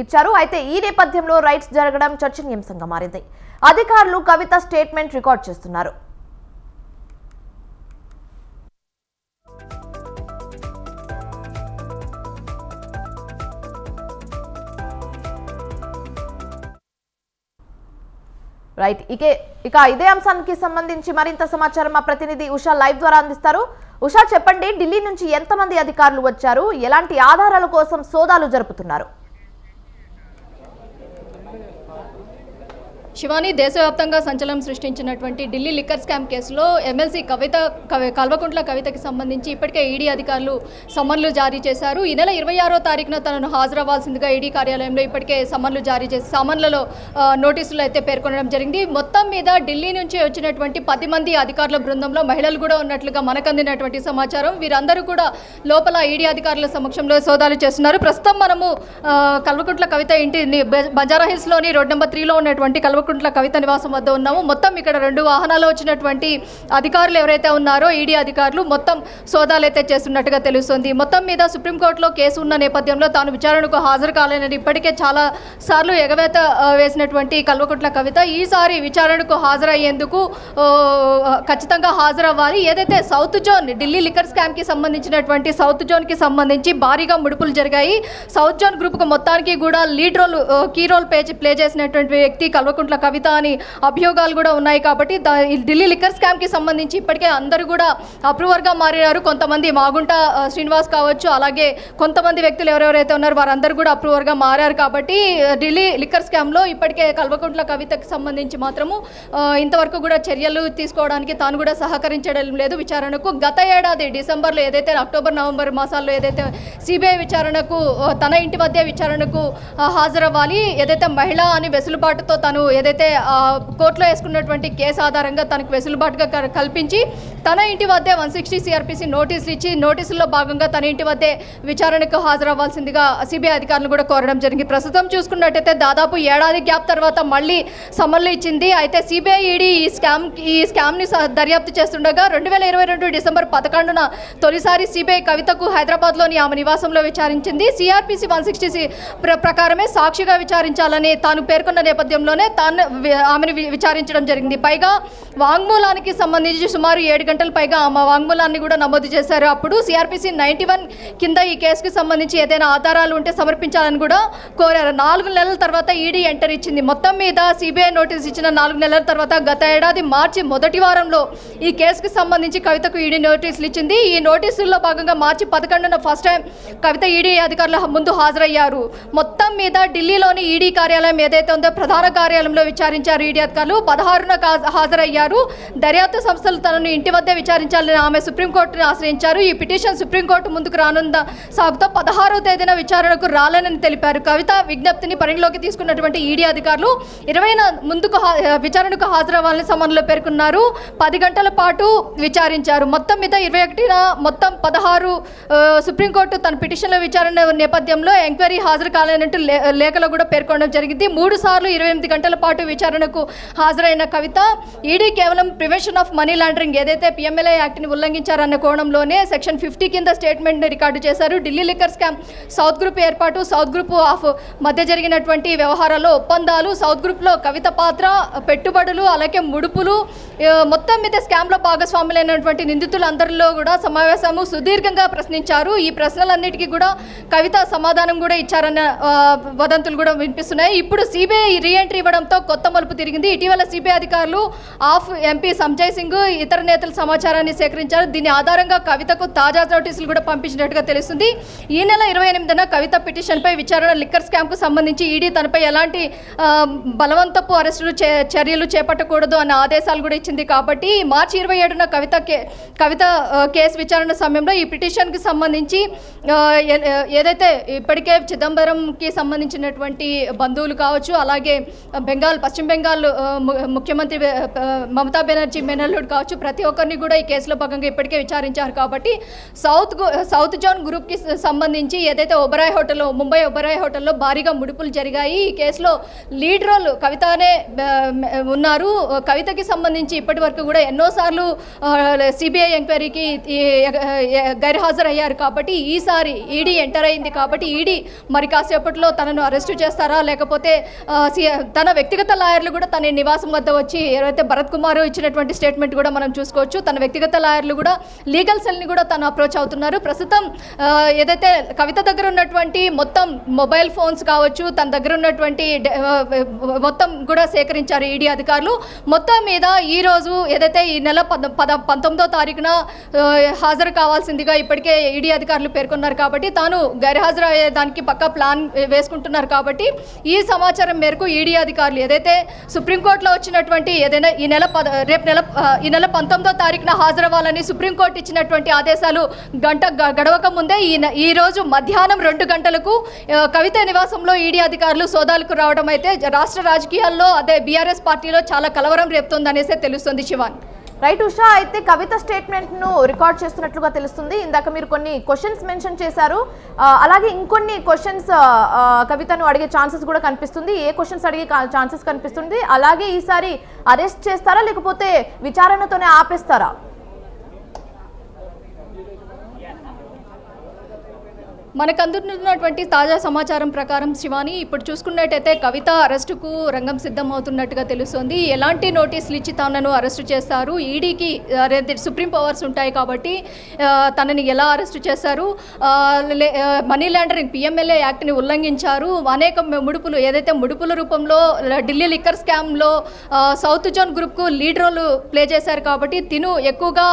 ఇచ్చారు. అయితే ఈ నేపథ్యంలో రైట్స్ జరగడం చర్చనీయాంశంగా మారింది. అధికారులు కవిత స్టేట్మెంట్ రికార్డ్ చేస్తున్నారు. రైట్, ఇక ఇదే అంశానికి సంబంధించి మరింత సమాచారం మా ప్రతినిధి ఉషా లైవ్ ద్వారా అందిస్తారు. ఉషా, చెప్పండి, ఢిల్లీ నుంచి ఎంతమంది అధికారులు వచ్చారు, ఎలాంటి ఆధారాల కోసం సోదాలు జరుపుతున్నారు? శివాని, దేశవ్యాప్తంగా సంచలనం సృష్టించినటువంటి ఢిల్లీ లిక్కర్ స్కామ్ కేసులో ఎమ్మెల్సీ కల్వకుంట్ల కవితకి సంబంధించి ఇప్పటికే ఈడీ అధికారులు సమన్లు జారీ చేశారు. ఈ నెల 26వ తారీఖున తనను హాజరవ్వాల్సిందిగా ఈడీ కార్యాలయంలో ఇప్పటికే సమన్లు జారీ చేసి సమన్లలో నోటీసులు అయితే పేర్కొనడం జరిగింది. మొత్తం మీద ఢిల్లీ నుంచి వచ్చినటువంటి 10 మంది అధికారుల బృందంలో మహిళలు కూడా ఉన్నట్లుగా మనకు అందినటువంటి సమాచారం. వీరందరూ కూడా లోపల ఈడీ అధికారుల సమక్షంలో సోదాలు చేస్తున్నారు. ప్రస్తుతం మనము కల్వకుంట్ల కవిత ఇంటి బంజారాహిల్స్లోని రోడ్ నెంబర్ 3లో ఉన్నటువంటి కల్వకుంట్ల కవిత నివాసం వద్ద ఉన్నాము. మొత్తం ఇక్కడ 2 వాహనాలు వచ్చినటువంటి అధికారులు ఎవరైతే ఉన్నారో ఈడీ అధికారులు మొత్తం సోదాలు అయితే చేస్తున్నట్టుగా తెలుస్తుంది. మొత్తం మీద సుప్రీంకోర్టులో కేసు ఉన్న నేపథ్యంలో తాను విచారణకు హాజరు కాలేనని ఇప్పటికే చాలా సార్లు ఎగవేత వేసినటువంటి కల్వకుంట్ల కవిత ఈసారి విచారణకు హాజరయ్యేందుకు ఖచ్చితంగా హాజరవ్వాలి. ఏదైతే south zone Delhi liquor scam కి సంబంధించినటువంటి సౌత్ జోన్ కి సంబంధించి భారీగా ముడుపులు జరిగాయి. సౌత్ జోన్ గ్రూప్ కు మొత్తానికి కూడా lead role key role play చేసినటువంటి వ్యక్తి కల్వకుంట్ల కవిత అని అభియోగాలు కూడా ఉన్నాయి. కాబట్టి ఢిల్లీ లిక్కర్ స్కామ్ కి సంబంధించి ఇప్పటికే అందరూ కూడా అప్రూవర్ గా మారారు. కొంతమంది మాగుంట శ్రీనివాస్ కావచ్చు, అలాగే కొంతమంది వ్యక్తులు ఎవరెవరైతే ఉన్నారో వారందరూ కూడా అప్రూవర్ గా మారారు. కాబట్టి ఢిల్లీ లిక్కర్ స్కామ్ లో ఇప్పటికే కల్వకుంట్ల కవితకి సంబంధించి మాత్రము ఇంతవరకు కూడా చర్యలు తీసుకోవడానికి తాను కూడా సహకరించడం లేదు విచారణకు. గత ఏడాది డిసెంబర్లో ఏదైతే అక్టోబర్ నవంబర్ మాసాల్లో ఏదైతే సిబిఐ విచారణకు తన ఇంటి వద్ద విచారణకు హాజరవ్వాలి, ఏదైతే మహిళ అని వెసులుబాటుతో తను ఏదైతే కోర్టులో వేసుకున్నటువంటి కేసు ఆధారంగా తనకు వెసులుబాటుగా కల్పించి తన ఇంటి వద్దే 160 CRPC నోటీసులు ఇచ్చి నోటీసుల్లో భాగంగా తన ఇంటి వద్దే విచారణకు హాజరవ్వాల్సిందిగా సిబిఐ అధికారులు కూడా కోరడం జరిగింది. ప్రస్తుతం చూసుకున్నట్టయితే దాదాపు ఏడాది గ్యాప్ తర్వాత మళ్ళీ సమన్లు ఇచ్చింది. అయితే సిబిఐ ఈడీ ఈ స్కామ్ని దర్యాప్తు చేస్తుండగా 2022 డిసెంబర్ 11న తొలిసారి సిబిఐ కవితకు హైదరాబాద్లోని ఆమె నివాసంలో విచారించింది. CRPC 160 ప్రకారమే సాక్షిగా విచారించాలని తాను పేర్కొన్న నేపథ్యంలోనే ఆమెను విచారించడం జరిగింది. పైగా వాంగ్మూలానికి సంబంధించి సుమారు 7 గంటల పైగా ఆమె వాంగ్మూలాన్ని కూడా నమోదు చేశారు. అప్పుడు CRPC 91 కింద ఈ కేసుకు సంబంధించి ఏదైనా ఆధారాలు ఉంటే సమర్పించాలని కూడా కోరారు. 4 నెలల తర్వాత ఈడీ ఎంటర్ ఇచ్చింది. మొత్తం మీద సిబిఐ నోటీస్ ఇచ్చిన 4 నెలల తర్వాత గత ఏడాది మార్చి మొదటి వారంలో ఈ కేసుకు సంబంధించి కవితకు ఈడీ నోటీసులు ఇచ్చింది. ఈ నోటీసుల్లో భాగంగా మార్చి 11న ఫస్ట్ టైం కవిత ఈడీ అధికారుల ముందు హాజరయ్యారు. మొత్తం మీద ఢిల్లీలోని ఈడీ కార్యాలయం ఏదైతే ఉందో ప్రధాన కార్యాలయంలో విచారించారు ఈడీ అధికారులు. 16న హాజరయ్యారు. దర్యాప్తు సంస్థలు తనను ఇంటి వద్దే విచారించాలని ఆమె సుప్రీంకోర్టును ఆశ్రయించారు. ఈ పిటిషన్ సుప్రీంకోర్టు ముందుకు రానున్న సాగుతో 16వ తేదీన విచారణకు రాలేనని తెలిపారు. కవిత విజ్ఞప్తిని పరిగణలోకి తీసుకున్నటువంటి ఈడీ అధికారులు 20న విచారణకు హాజరవ్వాలని సమన్లో పేర్కొన్నారు. 10 గంటల పాటు విచారించారు. మొత్తం మీద 21న మొత్తం 16 సుప్రీంకోర్టు తన పిటిషన్ల విచారణ నేపథ్యంలో ఎంక్వైరీ హాజరు కాలేనట్టు లేఖలో కూడా పేర్కొనడం జరిగింది. 3 సార్లు 28 గంటల పాటు విచారణకు హాజరైన కవిత ఈడీ కేవలం ప్రివెన్షన్ ఆఫ్ మనీ లాండరింగ్ ఏదైతే PMLA యాక్ట్ని ఉల్లంఘించారన్న కోణంలోనే సెక్షన్ 50 కింద స్టేట్మెంట్ని రికార్డు చేశారు. Delhi liquor scam, south group ఏర్పాటు, సౌత్ గ్రూప్ ఆఫ్ మధ్య జరిగినటువంటి వ్యవహారాల్లో ఒప్పందాలు, సౌత్ గ్రూప్లో కవిత పాత్ర, పెట్టుబడులు, అలాగే ముడుపులు, మొత్తం మీద స్కామ్లో భాగస్వాములైనటువంటి నిందితులందరిలో కూడా సమావేశము సుదీర్ఘంగా ప్రశ్నించారు. ఈ ప్రశ్నలన్నిటికీ కూడా కవిత సమాధానం కూడా ఇచ్చారన్న వదంతులు కూడా వినిపిస్తున్నాయి. ఇప్పుడు సిబిఐ రీఎంట్రీ ఇవ్వడంతో కొత్త మలుపు తిరిగింది. ఇటీవల సిబిఐ అధికారులు ఆఫ్ ఎంపీ సంజయ్ సింగ్ ఇతర నేతల సమాచారాన్ని సేకరించారు. దీని ఆధారంగా కవితకు తాజా నోటీసులు కూడా పంపించినట్టుగా తెలుస్తుంది. ఈ నెల 28న కవిత పిటిషన్పై విచారణ లిక్కర్ స్కామ్కు సంబంధించి ఈడీ తనపై ఎలాంటి బలవంతపు అరెస్టులు చర్యలు చేపట్టకూడదు అన్న ఆదేశాలు కూడా ఇచ్చింది. కాబట్టి మార్చి 27న కవిత కేసు విచారణ సమయంలో ఈ పిటిషన్కి సంబంధించి ఏదైతే ఇప్పటికే చిదంబరంకి సంబంధించినటువంటి బంధువులు కావచ్చు, అలాగే పశ్చిమ బెంగాల్ ముఖ్యమంత్రి మమతా బెనర్జీ మేనల్లుడు కావచ్చు, ప్రతి ఒక్కరిని కూడా ఈ కేసులో భాగంగా ఇప్పటికే విచారించారు. కాబట్టి సౌత్ జోన్ గ్రూప్కి సంబంధించి ఏదైతే ముంబై ఒబరాయ్ హోటల్లో భారీగా ముడుపులు జరిగాయి. ఈ కేసులో లీడ్ రోల్ కవితనే ఉన్నారు. కవితకి సంబంధించి ఇప్పటి వరకు కూడా ఎన్నోసార్లు సిబిఐ ఎంక్వైరీకి గైర్హాజరయ్యారు. కాబట్టి ఈసారి ఈడీ ఎంటర్ అయింది. కాబట్టి ఈడీ మరి కాసేపట్లో తనను అరెస్టు చేస్తారా, లేకపోతే తన వ్యక్తిగత లాయర్లు కూడా తన నివాసం వద్ద వచ్చి ఎవరైతే భరత్ కుమార్ ఇచ్చినటువంటి స్టేట్మెంట్ కూడా మనం చూసుకోవచ్చు. తన వ్యక్తిగత లాయర్లు కూడా లీగల్ సెల్ని కూడా తను అప్రోచ్ అవుతున్నారు. ప్రస్తుతం ఏదైతే కవిత దగ్గర ఉన్నటువంటి మొత్తం మొబైల్ ఫోన్స్ కావచ్చు, తన దగ్గర ఉన్నటువంటి మొత్తం కూడా సేకరించారు ఈడీ అధికారులు. మొత్తం మీద ఈరోజు ఏదైతే ఈ నెల 19వ తారీఖున హాజరు కావాల్సిందిగా ఇప్పటికే ఈడీ అధికారులు పేర్కొన్నారు. కాబట్టి తాను గైర్హాజరు అయ్యేదానికి పక్కా ప్లాన్ వేసుకుంటున్నారు. కాబట్టి ఈ సమాచారం మేరకు ఈడీ అధికారులు ఏదైతే సుప్రీంకోర్టులో వచ్చినటువంటి ఏదైనా ఈ నెల 19వ తారీఖున హాజరవ్వాలని సుప్రీంకోర్టు ఇచ్చినటువంటి ఆదేశాలు గడవక ముందే ఈ రోజు మధ్యాహ్నం 2 గంటలకు కవిత నివాసంలో ఈడీ అధికారులు సోదాలకు రావడం అయితే రాష్ట్ర రాజకీయాల్లో అదే బీఆర్ఎస్ పార్టీలో చాలా కలవరం రేపుతుందనేసే తెలుస్తుంది. శివాన్. రైట్ ఉషా, అయితే కవిత స్టేట్మెంట్ ను రికార్డ్ చేస్తున్నట్లుగా తెలుస్తుంది. ఇందాక మీరు కొన్ని క్వశ్చన్స్ మెన్షన్ చేశారు, అలాగే ఇంకొన్ని క్వశ్చన్స్ కవితను అడిగే ఛాన్సెస్ కూడా కనిపిస్తుంది. ఏ క్వశ్చన్స్ అడిగే ఛాన్సెస్ కనిపిస్తుంది? అలాగే ఈసారి అరెస్ట్ చేస్తారా లేకపోతే విచారణతోనే ఆపేస్తారా? మనకు అందుతున్నటువంటి తాజా సమాచారం ప్రకారం శివాని ఇప్పుడు చూసుకున్నట్టయితే కవిత అరెస్టుకు రంగం సిద్ధమవుతున్నట్టుగా తెలుస్తుంది. ఎలాంటి నోటీసులు ఇచ్చి తనను అరెస్టు చేస్తారు, ఈడీకి సుప్రీం పవర్స్ ఉంటాయి కాబట్టి తనని ఎలా అరెస్టు చేశారు, మనీ లాండరింగ్ PMLA యాక్ట్ని ఉల్లంఘించారు, అనేక ముడుపులు ఏదైతే ముడుపుల రూపంలో ఢిల్లీ లిక్కర్ స్కామ్లో సౌత్ జోన్ గ్రూప్కు లీడ్ రోల్ ప్లే చేశారు కాబట్టి తిను ఎక్కువగా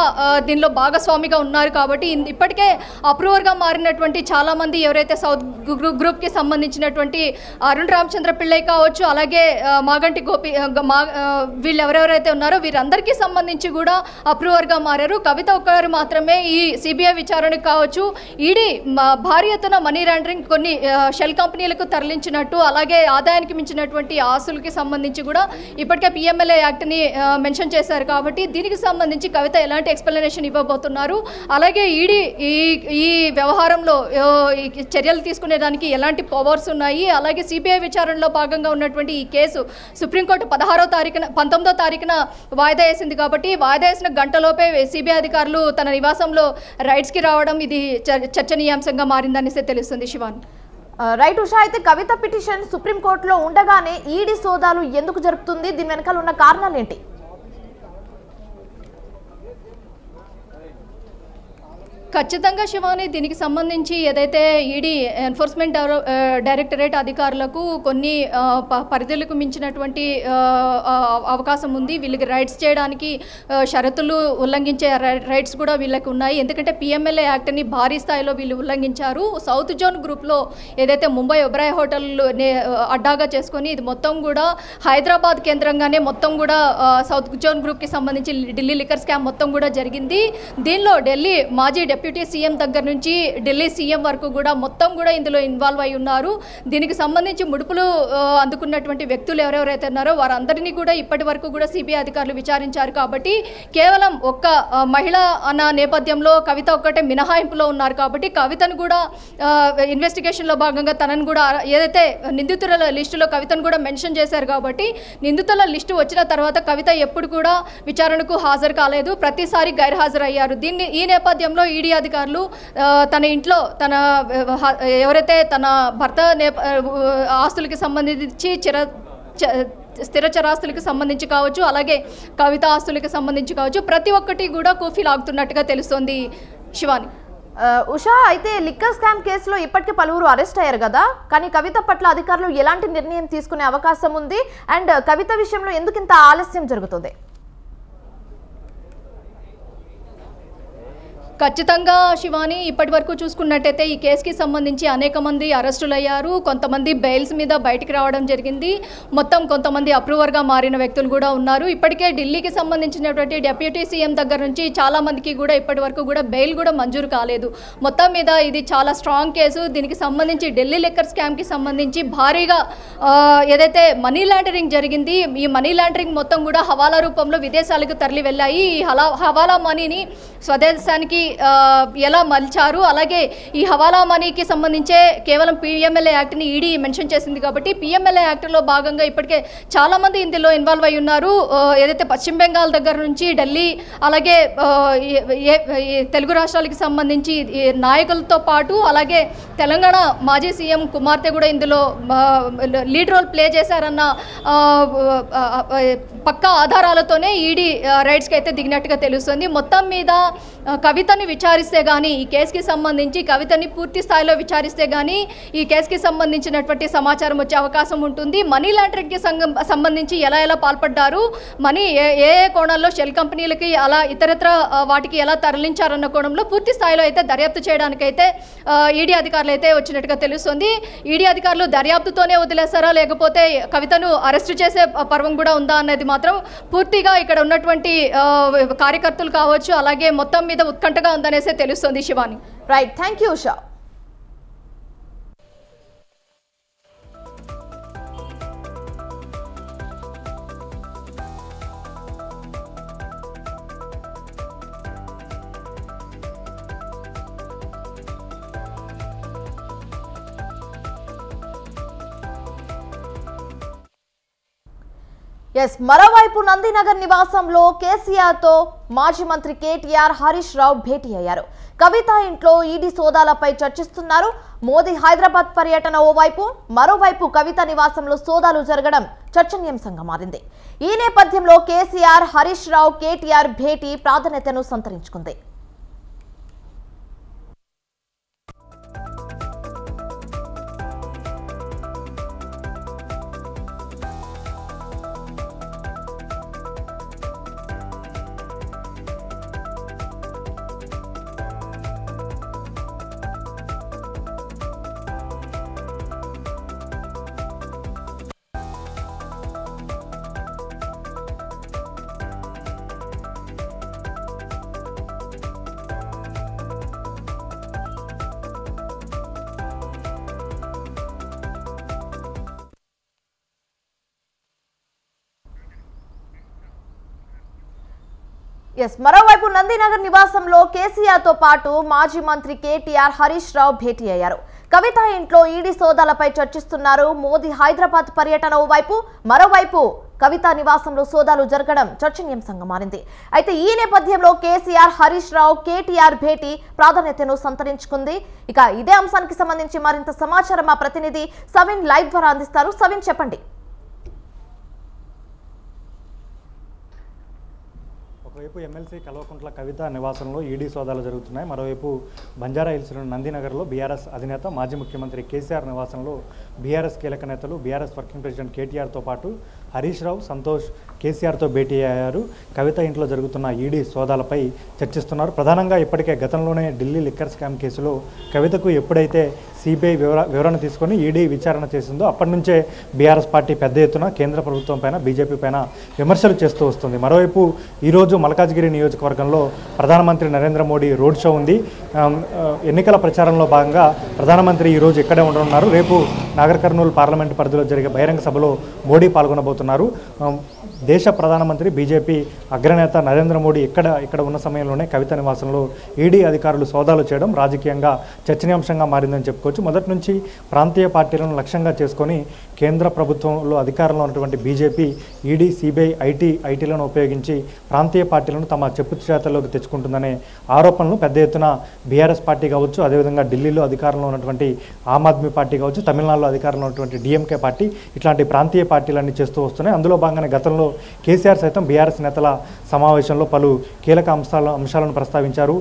దీనిలో భాగస్వామిగా ఉన్నారు. కాబట్టి ఇప్పటికే అప్రూవర్గా మారినటువంటి చాలా చాలామంది ఎవరైతే సౌత్ గ్రూప్కి సంబంధించినటువంటి అరుణ్ రామచంద్ర పిళ్ళై కావచ్చు, అలాగే మాగంటి గోపి వీళ్ళు ఎవరెవరైతే ఉన్నారో వీరందరికీ సంబంధించి కూడా అప్రూవర్గా మారారు. కవిత ఒక్కరు మాత్రమే ఈ సిబిఐ విచారణకు కావచ్చు ఈడీ భారీ ఎత్తున మనీ లాండరింగ్ కొన్ని షెల్ కంపెనీలకు తరలించినట్టు, అలాగే ఆదాయానికి మించినటువంటి ఆస్తులకి సంబంధించి కూడా ఇప్పటికే పిఎంఎల్ఏ యాక్ట్ని మెన్షన్ చేశారు. కాబట్టి దీనికి సంబంధించి కవిత ఎలాంటి ఎక్స్ప్లెనేషన్ ఇవ్వబోతున్నారు, అలాగే ఈడీ ఈ వ్యవహారంలో చర్యలు తీసుకునేదానికి ఎలాంటి పవర్స్ ఉన్నాయి, అలాగే సిబిఐ విచారణలో భాగంగా ఉన్నటువంటి ఈ కేసు సుప్రీంకోర్టు 19వ తారీఖున వాయిదా వేసింది. కాబట్టి వాయిదా వేసిన గంటలోపే సిబిఐ అధికారులు తన నివాసంలో రైడ్స్కి రావడం ఇది చర్చనీయాంశంగా మారిందనేసి తెలుస్తుంది. శివాన్. రైట్ ఉషా, అయితే కవిత పిటిషన్ సుప్రీంకోర్టులో ఉండగానే ఈడీ సోదాలు ఎందుకు జరుపుతుంది? దీని వెనకాల ఉన్న కారణాలు ఏంటి? ఖచ్చితంగా శివాని, దీనికి సంబంధించి ఏదైతే ఈడీ ఎన్ఫోర్స్మెంట్ డైరెక్టరేట్ అధికారులకు కొన్ని పరిధులకు మించినటువంటి అవకాశం ఉంది. వీళ్ళకి రైడ్స్ చేయడానికి షరతులు ఉల్లంఘించే రైట్స్ కూడా వీళ్ళకి ఉన్నాయి. ఎందుకంటే పిఎంఎల్ఏ యాక్ట్ని భారీ స్థాయిలో వీళ్ళు ఉల్లంఘించారు. సౌత్ జోన్ గ్రూప్లో ఏదైతే ముంబై ఒబరాయ్ హోటల్ అడ్డాగా చేసుకొని ఇది మొత్తం కూడా హైదరాబాద్ కేంద్రంగానే మొత్తం కూడా సౌత్ జోన్ గ్రూప్కి సంబంధించి ఢిల్లీ లిక్కర్ స్కామ్ మొత్తం కూడా జరిగింది. దీనిలో ఢిల్లీ మాజీ డిప్యూటీ సీఎం దగ్గర నుంచి ఢిల్లీ సీఎం వరకు కూడా మొత్తం కూడా ఇందులో ఇన్వాల్వ్ అయి ఉన్నారు. దీనికి సంబంధించి ముడుపులు అందుకున్నటువంటి వ్యక్తులు ఎవరెవరైతే ఉన్నారో వారందరినీ కూడా ఇప్పటి వరకు కూడా సిబిఐ అధికారులు విచారించారు. కాబట్టి కేవలం ఒక్క మహిళ అన్న నేపథ్యంలో కవిత ఒక్కటే మినహాయింపులో ఉన్నారు. కాబట్టి కవితను కూడా ఇన్వెస్టిగేషన్లో భాగంగా తనను కూడా ఏదైతే నిందితుల లిస్టులో కవితను కూడా మెన్షన్ చేశారు. కాబట్టి నిందితుల లిస్టు వచ్చిన తర్వాత కవిత ఎప్పుడు కూడా విచారణకు హాజరు కాలేదు, ప్రతిసారి గైర్హాజరయ్యారు. ఈ నేపథ్యంలో ఈడీ అధికారులు తన ఇంట్లో ఎవరైతే తన భర్త ఆస్తులకి సంబంధించి స్థిర చరాస్తులకు సంబంధించి కావచ్చు, అలాగే కవిత ఆస్తులకు సంబంధించి కావచ్చు, ప్రతి ఒక్కటి కూడా కూఫీ లాగుతున్నట్టుగా తెలుస్తోంది. శివాని. ఉషా, అయితే లిక్కర్ స్కామ్ కేసులో ఇప్పటికే పలువురు అరెస్ట్ అయ్యారు కదా, కానీ కవిత పట్ల అధికారులు ఎలాంటి నిర్ణయం తీసుకునే అవకాశం ఉంది? అండ్ కవిత విషయంలో ఎందుకు ఇంత ఆలస్యం జరుగుతుంది? ఖచ్చితంగా శివాని, ఇప్పటి వరకు చూసుకున్నట్టయితే ఈ కేసుకి సంబంధించి అనేక మంది అరెస్టులయ్యారు. కొంతమంది బెయిల్స్ మీద బయటికి రావడం జరిగింది. మొత్తం కొంతమంది అప్రూవర్గా మారిన వ్యక్తులు కూడా ఉన్నారు. ఇప్పటికే ఢిల్లీకి సంబంధించినటువంటి డిప్యూటీ సీఎం దగ్గర నుంచి చాలా మందికి కూడా ఇప్పటి వరకు కూడా బెయిల్ కూడా మంజూరు కాలేదు. మొత్తం మీద ఇది చాలా స్ట్రాంగ్ కేసు. దీనికి సంబంధించి ఢిల్లీ లిక్కర్ స్కామ్కి సంబంధించి భారీగా ఏదైతే మనీ లాండరింగ్ జరిగింది, ఈ మనీ లాండరింగ్ మొత్తం కూడా హవాలా రూపంలో విదేశాలకు తరలి వెళ్ళాయి. ఈ హవాలా మనీని స్వదేశానికి ఎలా మలిచారు, అలాగే ఈ హవాలా మనీకి సంబంధించే కేవలం పిఎంఎల్ఏ యాక్ట్ని ఈడీ మెన్షన్ చేసింది. కాబట్టి పిఎంఎల్ఏ యాక్ట్లో భాగంగా ఇప్పటికే చాలామంది ఇందులో ఇన్వాల్వ్ అయి ఉన్నారు. ఏదైతే పశ్చిమ బెంగాల్ దగ్గర నుంచి ఢిల్లీ, అలాగే తెలుగు రాష్ట్రాలకు సంబంధించి నాయకులతో పాటు అలాగే తెలంగాణ మాజీ సీఎం కుమార్తె కూడా ఇందులో లీడ్ రోల్ ప్లే చేశారన్న పక్కా ఆధారాలతోనే ఈడీ రైడ్స్కి అయితే దిగినట్టుగా తెలుస్తుంది. మొత్తం మీద కవితని విచారిస్తే కానీ, ఈ కేసుకి సంబంధించి కవితని పూర్తి స్థాయిలో విచారిస్తే కానీ ఈ కేసుకి సంబంధించినటువంటి సమాచారం వచ్చే అవకాశం ఉంటుంది. మనీ లాండరింగ్కి సంబంధించి ఎలా పాల్పడ్డారు, మనీ ఏ కోణంలో షెల్ కంపెనీలకి అలా ఇతరత్ర వాటికి ఎలా తరలించారన్న కోణంలో పూర్తి స్థాయిలో అయితే దర్యాప్తు చేయడానికైతే ఈడీ అధికారులు అయితే వచ్చినట్టుగా తెలుస్తుంది. ఈడీ అధికారులు దర్యాప్తుతోనే వదిలేస్తారా, లేకపోతే కవితను అరెస్ట్ చేసే పర్వం కూడా ఉందా అన్నది మాత్రం పూర్తిగా ఇక్కడ ఉన్నటువంటి కార్యకర్తలు కావచ్చు, అలాగే మొత్తం మీద ఉత్కంఠగా ఉందనేసే తెలుస్తుంది. Shivani. Right, thank you Usha. మరోవైపు నందినగర్ నివాసంలో కేసీఆర్ తో మాజీ మంత్రి కేటీఆర్, హరీష్ రావు భేటీ అయ్యారు. కవిత ఇంట్లో ఈడీ సోదాలపై చర్చిస్తున్నారు. మోదీ హైదరాబాద్ పర్యటన ఓవైపు, మరోవైపు కవిత నివాసంలో సోదాలు జరగడం చర్చనీయాంశంగా మారింది. ఈ నేపథ్యంలో కేసీఆర్, హరీష్ రావు, కేటీఆర్ భేటీ ప్రాధాన్యతను సంతరించుకుంది. మరోవైపు నందినగర్ నివాసంలో కేసీఆర్ తో పాటు మాజీ మంత్రి కేటీఆర్ హరీష్ రావు భేటీ అయ్యారు. కవిత ఇంట్లో ఈడీ సోదాలపై చర్చిస్తున్నారు. మోదీ హైదరాబాద్ పర్యటన ఓవైపు, మరోవైపు కవిత నివాసంలో సోదాలు జరగడం చర్చనీయాంశంగా మారింది. అయితే ఈ నేపథ్యంలో కేసీఆర్ హరీష్ రావు కేటీఆర్ భేటీ ప్రాధాన్యతను సంతరించుకుంది. ఇక ఇదే అంశానికి సంబంధించి మరింత సమాచారం మా ప్రతినిధి సవిన్ లైవ్ ద్వారా అందిస్తారు. సవిన్, చెప్పండి. ఒకవైపు ఎమ్మెల్సీ కల్వకుంట్ల కవిత నివాసంలో ఈడీ సోదాలు జరుగుతున్నాయి. మరోవైపు బంజారా హిల్స్లోని నందినగర్లో బీఆర్ఎస్ అధినేత మాజీ ముఖ్యమంత్రి కేసీఆర్ నివాసంలో బీఆర్ఎస్ కీలక నేతలు బీఆర్ఎస్ వర్కింగ్ ప్రెసిడెంట్ కేటీఆర్తో పాటు హరీష్ రావు, సంతోష్ కేసీఆర్తో భేటీ అయ్యారు. కవిత ఇంట్లో జరుగుతున్న ఈడీ సోదాలపై చర్చిస్తున్నారు. ప్రధానంగా ఇప్పటికే గతంలోనే ఢిల్లీ లిక్కర్ స్కామ్ కేసులో కవితకు ఎప్పుడైతే సిబిఐ వివరణ తీసుకొని ఈడీ విచారణ చేసిందో అప్పటి నుంచే బీఆర్ఎస్ పార్టీ పెద్ద ఎత్తున కేంద్ర ప్రభుత్వం పైన, బీజేపీ పైన విమర్శలు చేస్తూ వస్తుంది. మరోవైపు ఈరోజు మల్కాజ్గిరి నియోజకవర్గంలో ప్రధానమంత్రి నరేంద్ర మోడీ రోడ్ షో ఉంది. ఎన్నికల ప్రచారంలో భాగంగా ప్రధానమంత్రి ఈరోజు ఇక్కడే ఉండనున్నారు. రేపు నాగర్ కర్నూలు పార్లమెంటు పరిధిలో జరిగే బహిరంగ సభలో మోడీ పాల్గొనబోతున్నారు. దేశ ప్రధానమంత్రి బీజేపీ అగ్రనేత నరేంద్ర మోడీ ఇక్కడ ఉన్న సమయంలోనే కవిత నివాసంలో ఈడీ అధికారులు సోదాలు చేయడం రాజకీయంగా చర్చనీయాంశంగా మారిందని చెప్పుకోవచ్చు. మొదటి నుంచి ప్రాంతీయ పార్టీలను లక్ష్యంగా చేసుకొని కేంద్ర ప్రభుత్వంలో అధికారంలో ఉన్నటువంటి బీజేపీ ఈడీ, సిబిఐ, ఐటీలను ఉపయోగించి ప్రాంతీయ పార్టీలను తమ చెప్పుచేతల్లోకి తెచ్చుకుంటుందనే ఆరోపణలు పెద్ద ఎత్తున బీఆర్ఎస్ పార్టీ కావచ్చు, అదేవిధంగా ఢిల్లీలో అధికారంలో ఉన్నటువంటి ఆమ్ ఆద్మీ పార్టీ కావచ్చు, తమిళనాడులో అధికారంలో ఉన్నటువంటి డిఎంకే పార్టీ ఇట్లాంటి ప్రాంతీయ పార్టీలన్నీ చేస్తూ వస్తున్నాయి. అందులో భాగంగానే గతంలో కేసీఆర్ సైతం బీఆర్ఎస్ నేతల సమావేశంలో పలు కీలక అంశాలను ప్రస్తావించారు.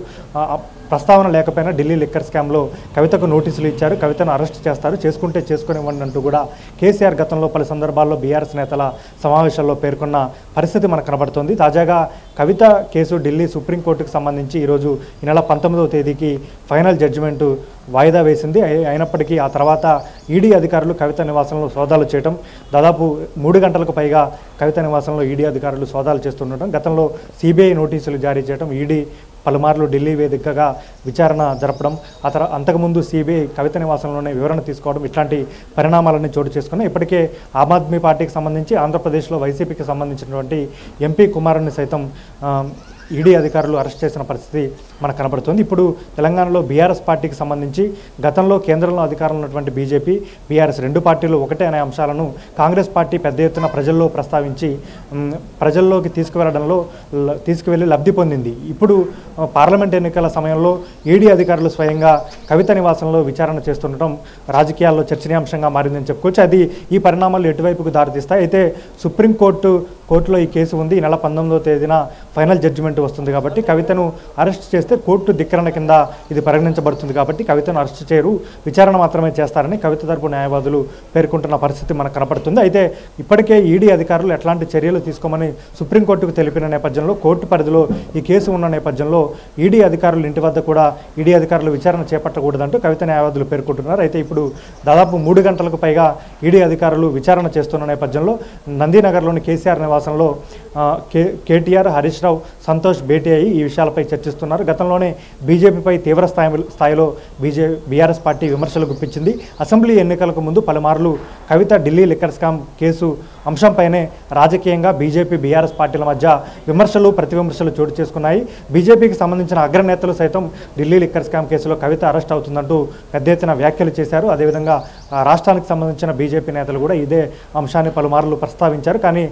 ప్రస్తావన లేకపోయినా ఢిల్లీ లిక్కర్ స్కామ్లో కవితకు నోటీసులు ఇచ్చారు, కవితను అరెస్ట్ చేస్తారు, చేసుకుంటే చేసుకునివ్వండి అంటూ కూడా కేసీఆర్ గతంలో పలు సందర్భాల్లో బీఆర్ఎస్ నేతల సమావేశాల్లో పేర్కొన్న పరిస్థితి మనకు కనబడుతోంది. తాజాగా కవిత కేసు ఢిల్లీ సుప్రీంకోర్టుకు సంబంధించి ఈరోజు ఈ నెల 19వ తేదీకి ఫైనల్ జడ్జిమెంటు వాయిదా వేసింది. అయినప్పటికీ ఆ తర్వాత ఈడీ అధికారులు కవిత నివాసంలో సోదాలు చేయడం, దాదాపు 3 గంటలకు పైగా కవిత నివాసంలో ఈడీ అధికారులు సోదాలు చేస్తుండటం, గతంలో సిబిఐ నోటీసులు జారీ చేయడం, ఈడీ పలుమార్లు ఢిల్లీ వేదికగా విచారణ జరపడం, అంతకుముందు సిబిఐ కవిత నివాసంలోనే వివరణ తీసుకోవడం, ఇట్లాంటి పరిణామాలన్నీ చోటు చేసుకున్నాయి. ఇప్పటికే ఆమ్ ఆద్మీ పార్టీకి సంబంధించి ఆంధ్రప్రదేశ్లో వైసీపీకి సంబంధించినటువంటి ఎంపీ కుమారుని సైతం ఈడీ అధికారులు అరెస్ట్ చేసిన పరిస్థితి మనకు కనబడుతుంది. ఇప్పుడు తెలంగాణలో బీఆర్ఎస్ పార్టీకి సంబంధించి గతంలో కేంద్రంలో అధికారంలో ఉన్నటువంటి బీజేపీ, బీఆర్ఎస్ రెండు పార్టీలు ఒకటే అనే అంశాలను కాంగ్రెస్ పార్టీ పెద్ద ఎత్తున ప్రజల్లో ప్రస్తావించి ప్రజల్లోకి తీసుకువెళ్ళి లబ్ధి పొందింది. ఇప్పుడు పార్లమెంట్ ఎన్నికల సమయంలో ఈడీ అధికారులు స్వయంగా కవిత నివాసంలో విచారణ చేస్తుండటం రాజకీయాల్లో చర్చనీయాంశంగా మారిందని చెప్పుకోవచ్చు. అది ఈ పరిణామాలు ఎటువైపుకు దారితీస్తాయి. అయితే కోర్టులో ఈ కేసు ఉంది. ఈ నెల 19వ తేదీన ఫైనల్ జడ్జిమెంట్ వస్తుంది కాబట్టి కవితను అరెస్ట్ చేస్తే కోర్టు ధిక్కరణ కింద ఇది పరిగణించబడుతుంది కాబట్టి కవితను అరెస్ట్ చేయరు, విచారణ మాత్రమే చేస్తారని కవిత తరపు న్యాయవాదులు పేర్కొంటున్న పరిస్థితి మనకు కనపడుతుంది. అయితే ఇప్పటికే ఈడీ అధికారులు ఎట్లాంటి చర్యలు తీసుకోమని సుప్రీంకోర్టుకు తెలిపిన నేపథ్యంలో, కోర్టు పరిధిలో ఈ కేసు ఉన్న నేపథ్యంలో ఈడీ అధికారులు ఇంటి వద్ద కూడా ఈడీ అధికారులు విచారణ చేపట్టకూడదంటూ కవిత న్యాయవాదులు పేర్కొంటున్నారు. అయితే ఇప్పుడు దాదాపు 3 గంటలకు పైగా ఈడీ అధికారులు విచారణ చేస్తున్న నేపథ్యంలో నందినగర్లోని కేసీఆర్ నివాసంలో కేటీఆర్, హరీష్ రావు, సంతోష్ భేటీ అయ్యి ఈ విషయాలపై చర్చిస్తున్నారు. గతంలోనే బీజేపీపై తీవ్ర స్థాయిలో బీఆర్ఎస్ పార్టీ విమర్శలు గుప్పించింది. అసెంబ్లీ ఎన్నికలకు ముందు పలుమార్లు కవిత ఢిల్లీ లిక్కర్ స్కామ్ కేసు అంశంపైనే రాజకీయంగా బీజేపీ, బీఆర్ఎస్ పార్టీల మధ్య విమర్శలు, ప్రతివిమర్శలు చోటు చేసుకున్నాయి. బీజేపీకి సంబంధించిన అగ్రనేతలు సైతం ఢిల్లీ లిక్కర్ స్కామ్ కేసులో కవిత అరెస్ట్ అవుతుందంటూ పెద్ద ఎత్తున వ్యాఖ్యలు చేశారు. అదేవిధంగా రాష్ట్రానికి సంబంధించిన బీజేపీ నేతలు కూడా ఇదే అంశాన్ని పలుమార్లు ప్రస్తావించారు. కానీ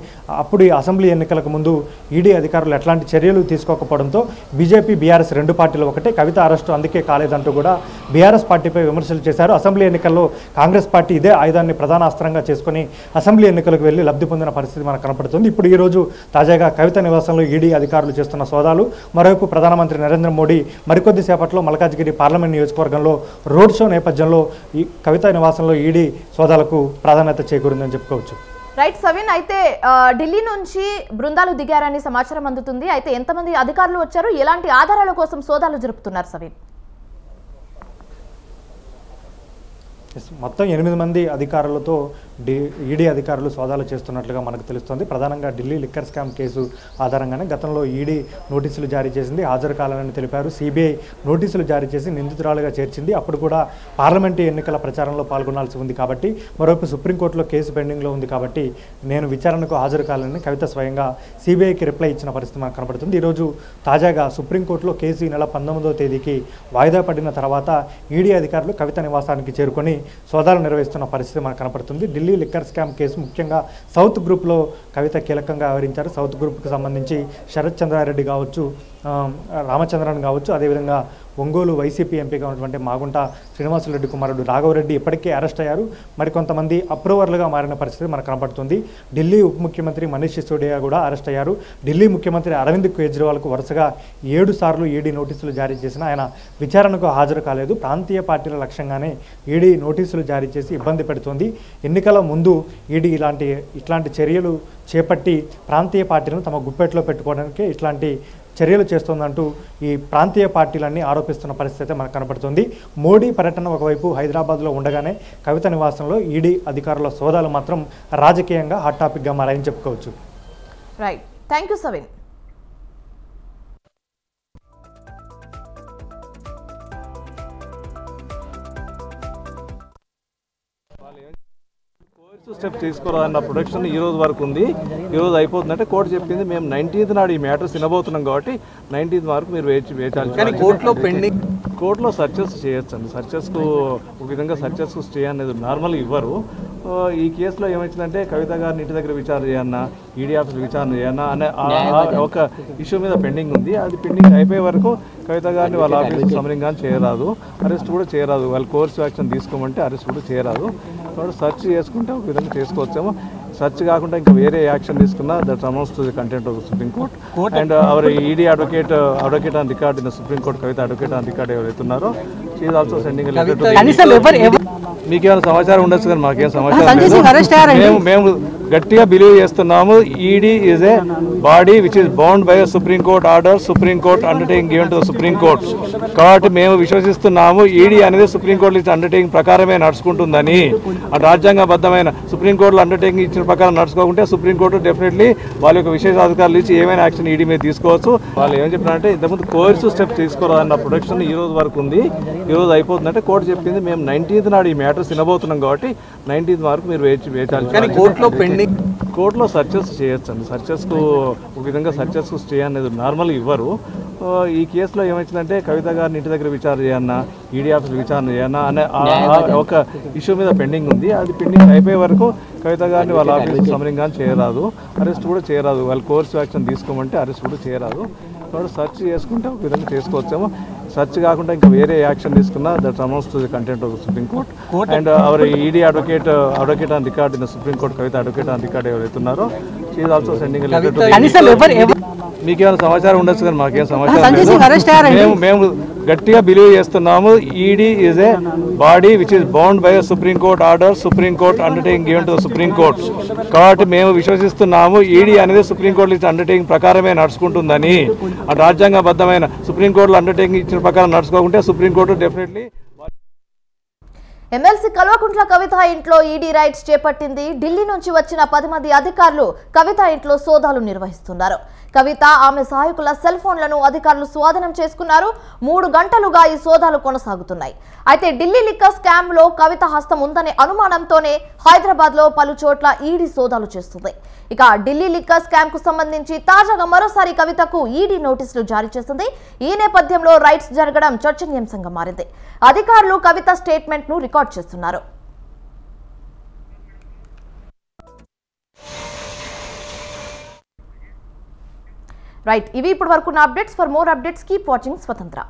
అప్పుడు అసెంబ్లీ ఎన్నికలకు ముందు ఈడీ అధికారులు ఎట్లాంటి చర్యలు తీసుకోకపోవడంతో బీజేపీ, బీఆర్ఎస్ రెండు పార్టీలు ఒకటే, కవిత అరెస్టు అందుకే కాలేదంటూ కూడా బీఆర్ఎస్ పార్టీపై విమర్శలు చేశారు. అసెంబ్లీ ఎన్నికల్లో కాంగ్రెస్ పార్టీ ఇదే ఆయుధాన్ని ప్రధాన అస్త్రంగా చేసుకుని అసెంబ్లీ ఎన్నికలకు వెళ్లి లబ్ధి పొందిన పరిస్థితి మనకు కనపడుతుంది. ఇప్పుడు ఈ రోజు తాజాగా కవిత నివాసంలో ఈడీ అధికారులు చేస్తున్న సోదాలు, మరోవైపు ప్రధానమంత్రి నరేంద్ర మోడీ మరికొద్ది సేపట్లో మల్కాజ్గిరి పార్లమెంట్ నియోజకవర్గంలో రోడ్ షో నేపథ్యంలో ఈ కవిత నివాసంలో ఈడీ సోదాలకు ప్రాధాన్యత చేకూరిందని చెప్పుకోవచ్చు. రైట్ సవిన్, అయితే ఢిల్లీ నుంచి బృందాలు దిగారని సమాచారం అందుతుంది. అయితే ఎంతమంది అధికారులు వచ్చారు, ఎలాంటి ఆధారాల కోసం సోదాలు జరుపుతున్నారు సవిన్? మొత్తం 8 మంది అధికారులతో ఈడీ అధికారులు సోదాలు చేస్తున్నట్లుగా మనకు తెలుస్తోంది. ప్రధానంగా ఢిల్లీ లిక్కర్ స్కామ్ కేసు ఆధారంగానే గతంలో ఈడీ నోటీసులు జారీ చేసింది, హాజరు కావాలని తెలిపారు. సిబిఐ నోటీసులు జారీ చేసి నిందితురాలుగా చేర్చింది. అప్పుడు కూడా పార్లమెంటు ఎన్నికల ప్రచారంలో పాల్గొనాల్సి ఉంది కాబట్టి, మరోవైపు సుప్రీంకోర్టులో కేసు పెండింగ్లో ఉంది కాబట్టి నేను విచారణకు హాజరు కావాలని కవిత స్వయంగా సిబిఐకి రిప్లై ఇచ్చిన పరిస్థితి మనకు కనబడుతుంది. ఈరోజు తాజాగా సుప్రీంకోర్టులో కేసు ఈ నెల 19వ తేదీకి వాయిదా పడిన తర్వాత ఈడీ అధికారులు కవిత నివాసానికి చేరుకొని సోదాలు నిర్వహిస్తున్న పరిస్థితి మనకు కనపడుతుంది. ఢిల్లీ లిక్కర్ స్కామ్ కేసు ముఖ్యంగా సౌత్ గ్రూప్లో కవిత కీలకంగా వ్యవహరించారు. సౌత్ గ్రూప్కి సంబంధించి శరత్ చంద్రారెడ్డి కావచ్చు, రామచంద్రన్ కావచ్చు, అదేవిధంగా ఒంగోలు వైసీపీ ఎంపీగా ఉన్నటువంటి మాగుంట శ్రీనివాసరెడ్డి కుమారుడు రాఘవరెడ్డి ఇప్పటికే అరెస్ట్ అయ్యారు. మరికొంతమంది అప్రూవర్లుగా మారిన పరిస్థితి మనకు కనపడుతుంది. ఢిల్లీ ఉప ముఖ్యమంత్రి మనీష్ సిసోడియా కూడా అరెస్ట్ అయ్యారు. ఢిల్లీ ముఖ్యమంత్రి అరవింద్ కేజ్రీవాల్కు వరుసగా 7 సార్లు ఈడీ నోటీసులు జారీ చేసినా ఆయన విచారణకు హాజరు కాలేదు. ప్రాంతీయ పార్టీల లక్ష్యంగానే ఈడీ నోటీసులు జారీ చేసి ఇబ్బంది పెడుతోంది. ఎన్నికల ముందు ఈడీ ఇట్లాంటి చర్యలు చేపట్టి ప్రాంతీయ పార్టీలను తమ గుప్పెట్లో పెట్టుకోవడానికి ఇట్లాంటి చర్యలు చేస్తోందంటూ ఈ ప్రాంతీయ పార్టీలన్నీ ఆరోపిస్తున్న పరిస్థితి మనకు కనపడుతుంది. మోడీ పర్యటన ఒకవైపు హైదరాబాద్లో ఉండగానే కవిత నివాసంలో ఈడీ అధికారుల సోదాలు మాత్రం రాజకీయంగా హాట్ టాపిక్గా మారాయని చెప్పుకోవచ్చు. Right, thank you సవిన్. స్టెప్ తీసుకోవాలన్న ప్రొడక్షన్ ఈ రోజు వరకు ఉంది. ఈ రోజు అయిపోతుందంటే కోర్టు చెప్పింది మేము 19th నాడు ఈ మ్యాటర్స్ వినబోతున్నాం కాబట్టి 19th వరకు మీరు వేచాలి. కానీ కోర్టులో పెండింగ్, కోర్టులో సర్చెస్ చేయొచ్చండి. సర్చెస్కు ఒక విధంగా సర్చెస్కు స్టే అనేది నార్మల్ ఇవ్వరు. ఈ కేసులో ఏమవుతుందంటే కవిత గారిని ఇంటి దగ్గర విచారణ చేయన్నా, ఈడీ ఆఫీస్ విచారణ చేయన్నా అనే ఒక ఇష్యూ మీద పెండింగ్ ఉంది. అది పెండింగ్ అయిపోయే వరకు కవిత గారిని వాళ్ళ ఆఫీస్కి సమరింగ్ కానీ చేయరాదు, అరెస్ట్ కూడా చేయరాదు. వాళ్ళు కోర్సు యాక్షన్ తీసుకోమంటే అరెస్ట్ కూడా చేయరాదు. కాబట్టి సెర్చ్ చేసుకుంటే ఒక విధంగా చేసుకోవచ్చేమో. సెర్చ్ కాకుండా ఇంకా వేరే యాక్షన్ తీసుకున్నా that amounts to the contempt of the Supreme Court and our ED advocate on record in the Supreme Court Kavitha advocate on record ఎవరైతున్నారో she is also sending a letter to. మీకేమైనా సమాచారం ఉండొచ్చు కానీ మాకేం సమాచారం. మేము గట్టిగా బిలీవ్ చేస్తున్నాము ED is a body which is bound by Supreme Court order, Supreme Court undertaking given to the Supreme Court. కాబట్టి మేము విశ్వసిస్తున్నాము ఈడీ అనేది సుప్రీం కోర్టు ఇచ్చిన అండర్టేకింగ్ ప్రకారమే నడుచుకుంటుందని. రాజ్యాంగబద్ధమైన సుప్రీం కోర్టులో అండర్టేకింగ్ ఇచ్చిన ప్రకారం నడుచుకోకుంటే సుప్రీం కోర్టు డెఫినెట్లీ వాళ్ళ యొక్క విశేషాధికారులు ఇచ్చి ఏమైనా యాక్షన్ ఈడీ మీద తీసుకోవచ్చు. వాళ్ళు ఏం చెప్పినారంటే ఇంతకుముందు కోర్సు స్టెప్ తీసుకోవాలన్న ప్రొడక్షన్ ఈ రోజు వరకు ఉంది. ఈ రోజు అయిపోతుందంటే కోర్టు చెప్పింది మేము 19th నాడు ఈ మ్యాటర్స్ వినబోతున్నాం కాబట్టి 19th వరకు మీరు వేచాలి. కానీ కోర్టులో పెండింగ్, కోర్టులో సర్చెస్ చేయొచ్చండి. సర్చెస్కు ఒక విధంగా సర్చెస్కు స్టే అనేది నార్మల్ ఇవ్వరు. ఈ కేసులో ఏమవుతుందంటే కవిత గారిని ఇంటి దగ్గర విచారణ చేయన్నా, ఈడీ ఆఫీస్ విచారణ చేయన్నా అనే ఒక ఇష్యూ మీద పెండింగ్ ఉంది. అది పెండింగ్ అయిపోయే వరకు కవిత గారిని వాళ్ళ ఆఫీస్కి సమరింగ్ కానీ చేయరాదు, అరెస్ట్ కూడా చేయరాదు. వాళ్ళు కోర్సు యాక్షన్ తీసుకోమంటే అరెస్ట్ కూడా చేయరాదు. కాబట్టి సెర్చ్ చేసుకుంటే ఒక విధంగా చేసుకోవచ్చేమో. సెర్చ్ కాకుండా ఇంకా వేరే యాక్షన్ తీసుకున్నా that amounts to the contempt of the Supreme Court and our ED advocate on record in the Supreme Court Kavitha advocate on record ఎవరైతున్నారో she is also sending a letter to. మీకేమైనా సమాచారం ఉండొచ్చు కానీ మాకేం సమాచారం. మేము గట్టిగా బిలీవ్ చేస్తున్నాము ED is a body which is bound by Supreme Court order, Supreme Court undertaking given to the Supreme Court. కాబట్టి మేము విశ్వసిస్తున్నాము ఈడీ అనేది సుప్రీం కోర్టు ఇచ్చిన అండర్టేకింగ్ ప్రకారమే నడుచుకుంటుందని. రాజ్యాంగబద్ధమైన సుప్రీం కోర్టులో అండర్టేకింగ్ ఇచ్చిన ప్రకారం నడుచుకోకుంటే Supreme Court definitely. MLC Kalvakuntla Kavitha ఇంట్లో ఈడీ రైడ్స్ చేపట్టింది. ఢిల్లీ నుంచి వచ్చిన 10 మంది అధికారులు కవిత ఇంట్లో సోదాలు నిర్వహిస్తున్నారు. కవిత, ఆమె సహాయకుల సెల్ ఫోన్లను అధికారులు స్వాధీనం చేసుకున్నారు. 3 గంటలుగా ఈ సోదాలు కొనసాగుతున్నాయి. అయితే ఢిల్లీ లిక్కర్ స్కామ్ లో కవిత హస్తం ఉందనే అనుమానంతోనే హైదరాబాద్ లో పలు చోట్ల ఈడీ సోదాలు చేస్తుంది. ఇక ఢిల్లీ లిక్కర్ స్కామ్ కు సంబంధించి తాజాగా మరోసారి కవితకు ఈడీ నోటీసులు జారీ చేసింది. ఈ నేపథ్యంలో రైడ్స్ జరగడం చర్చనీయాంశంగా మారింది. అధికారులు కవిత స్టేట్మెంట్ ను రికార్డ్ చేస్తున్నారు. రైట్, ఇవి ఇప్పటి వరకు నా updates. For more updates keep watching స్వతంత్ర.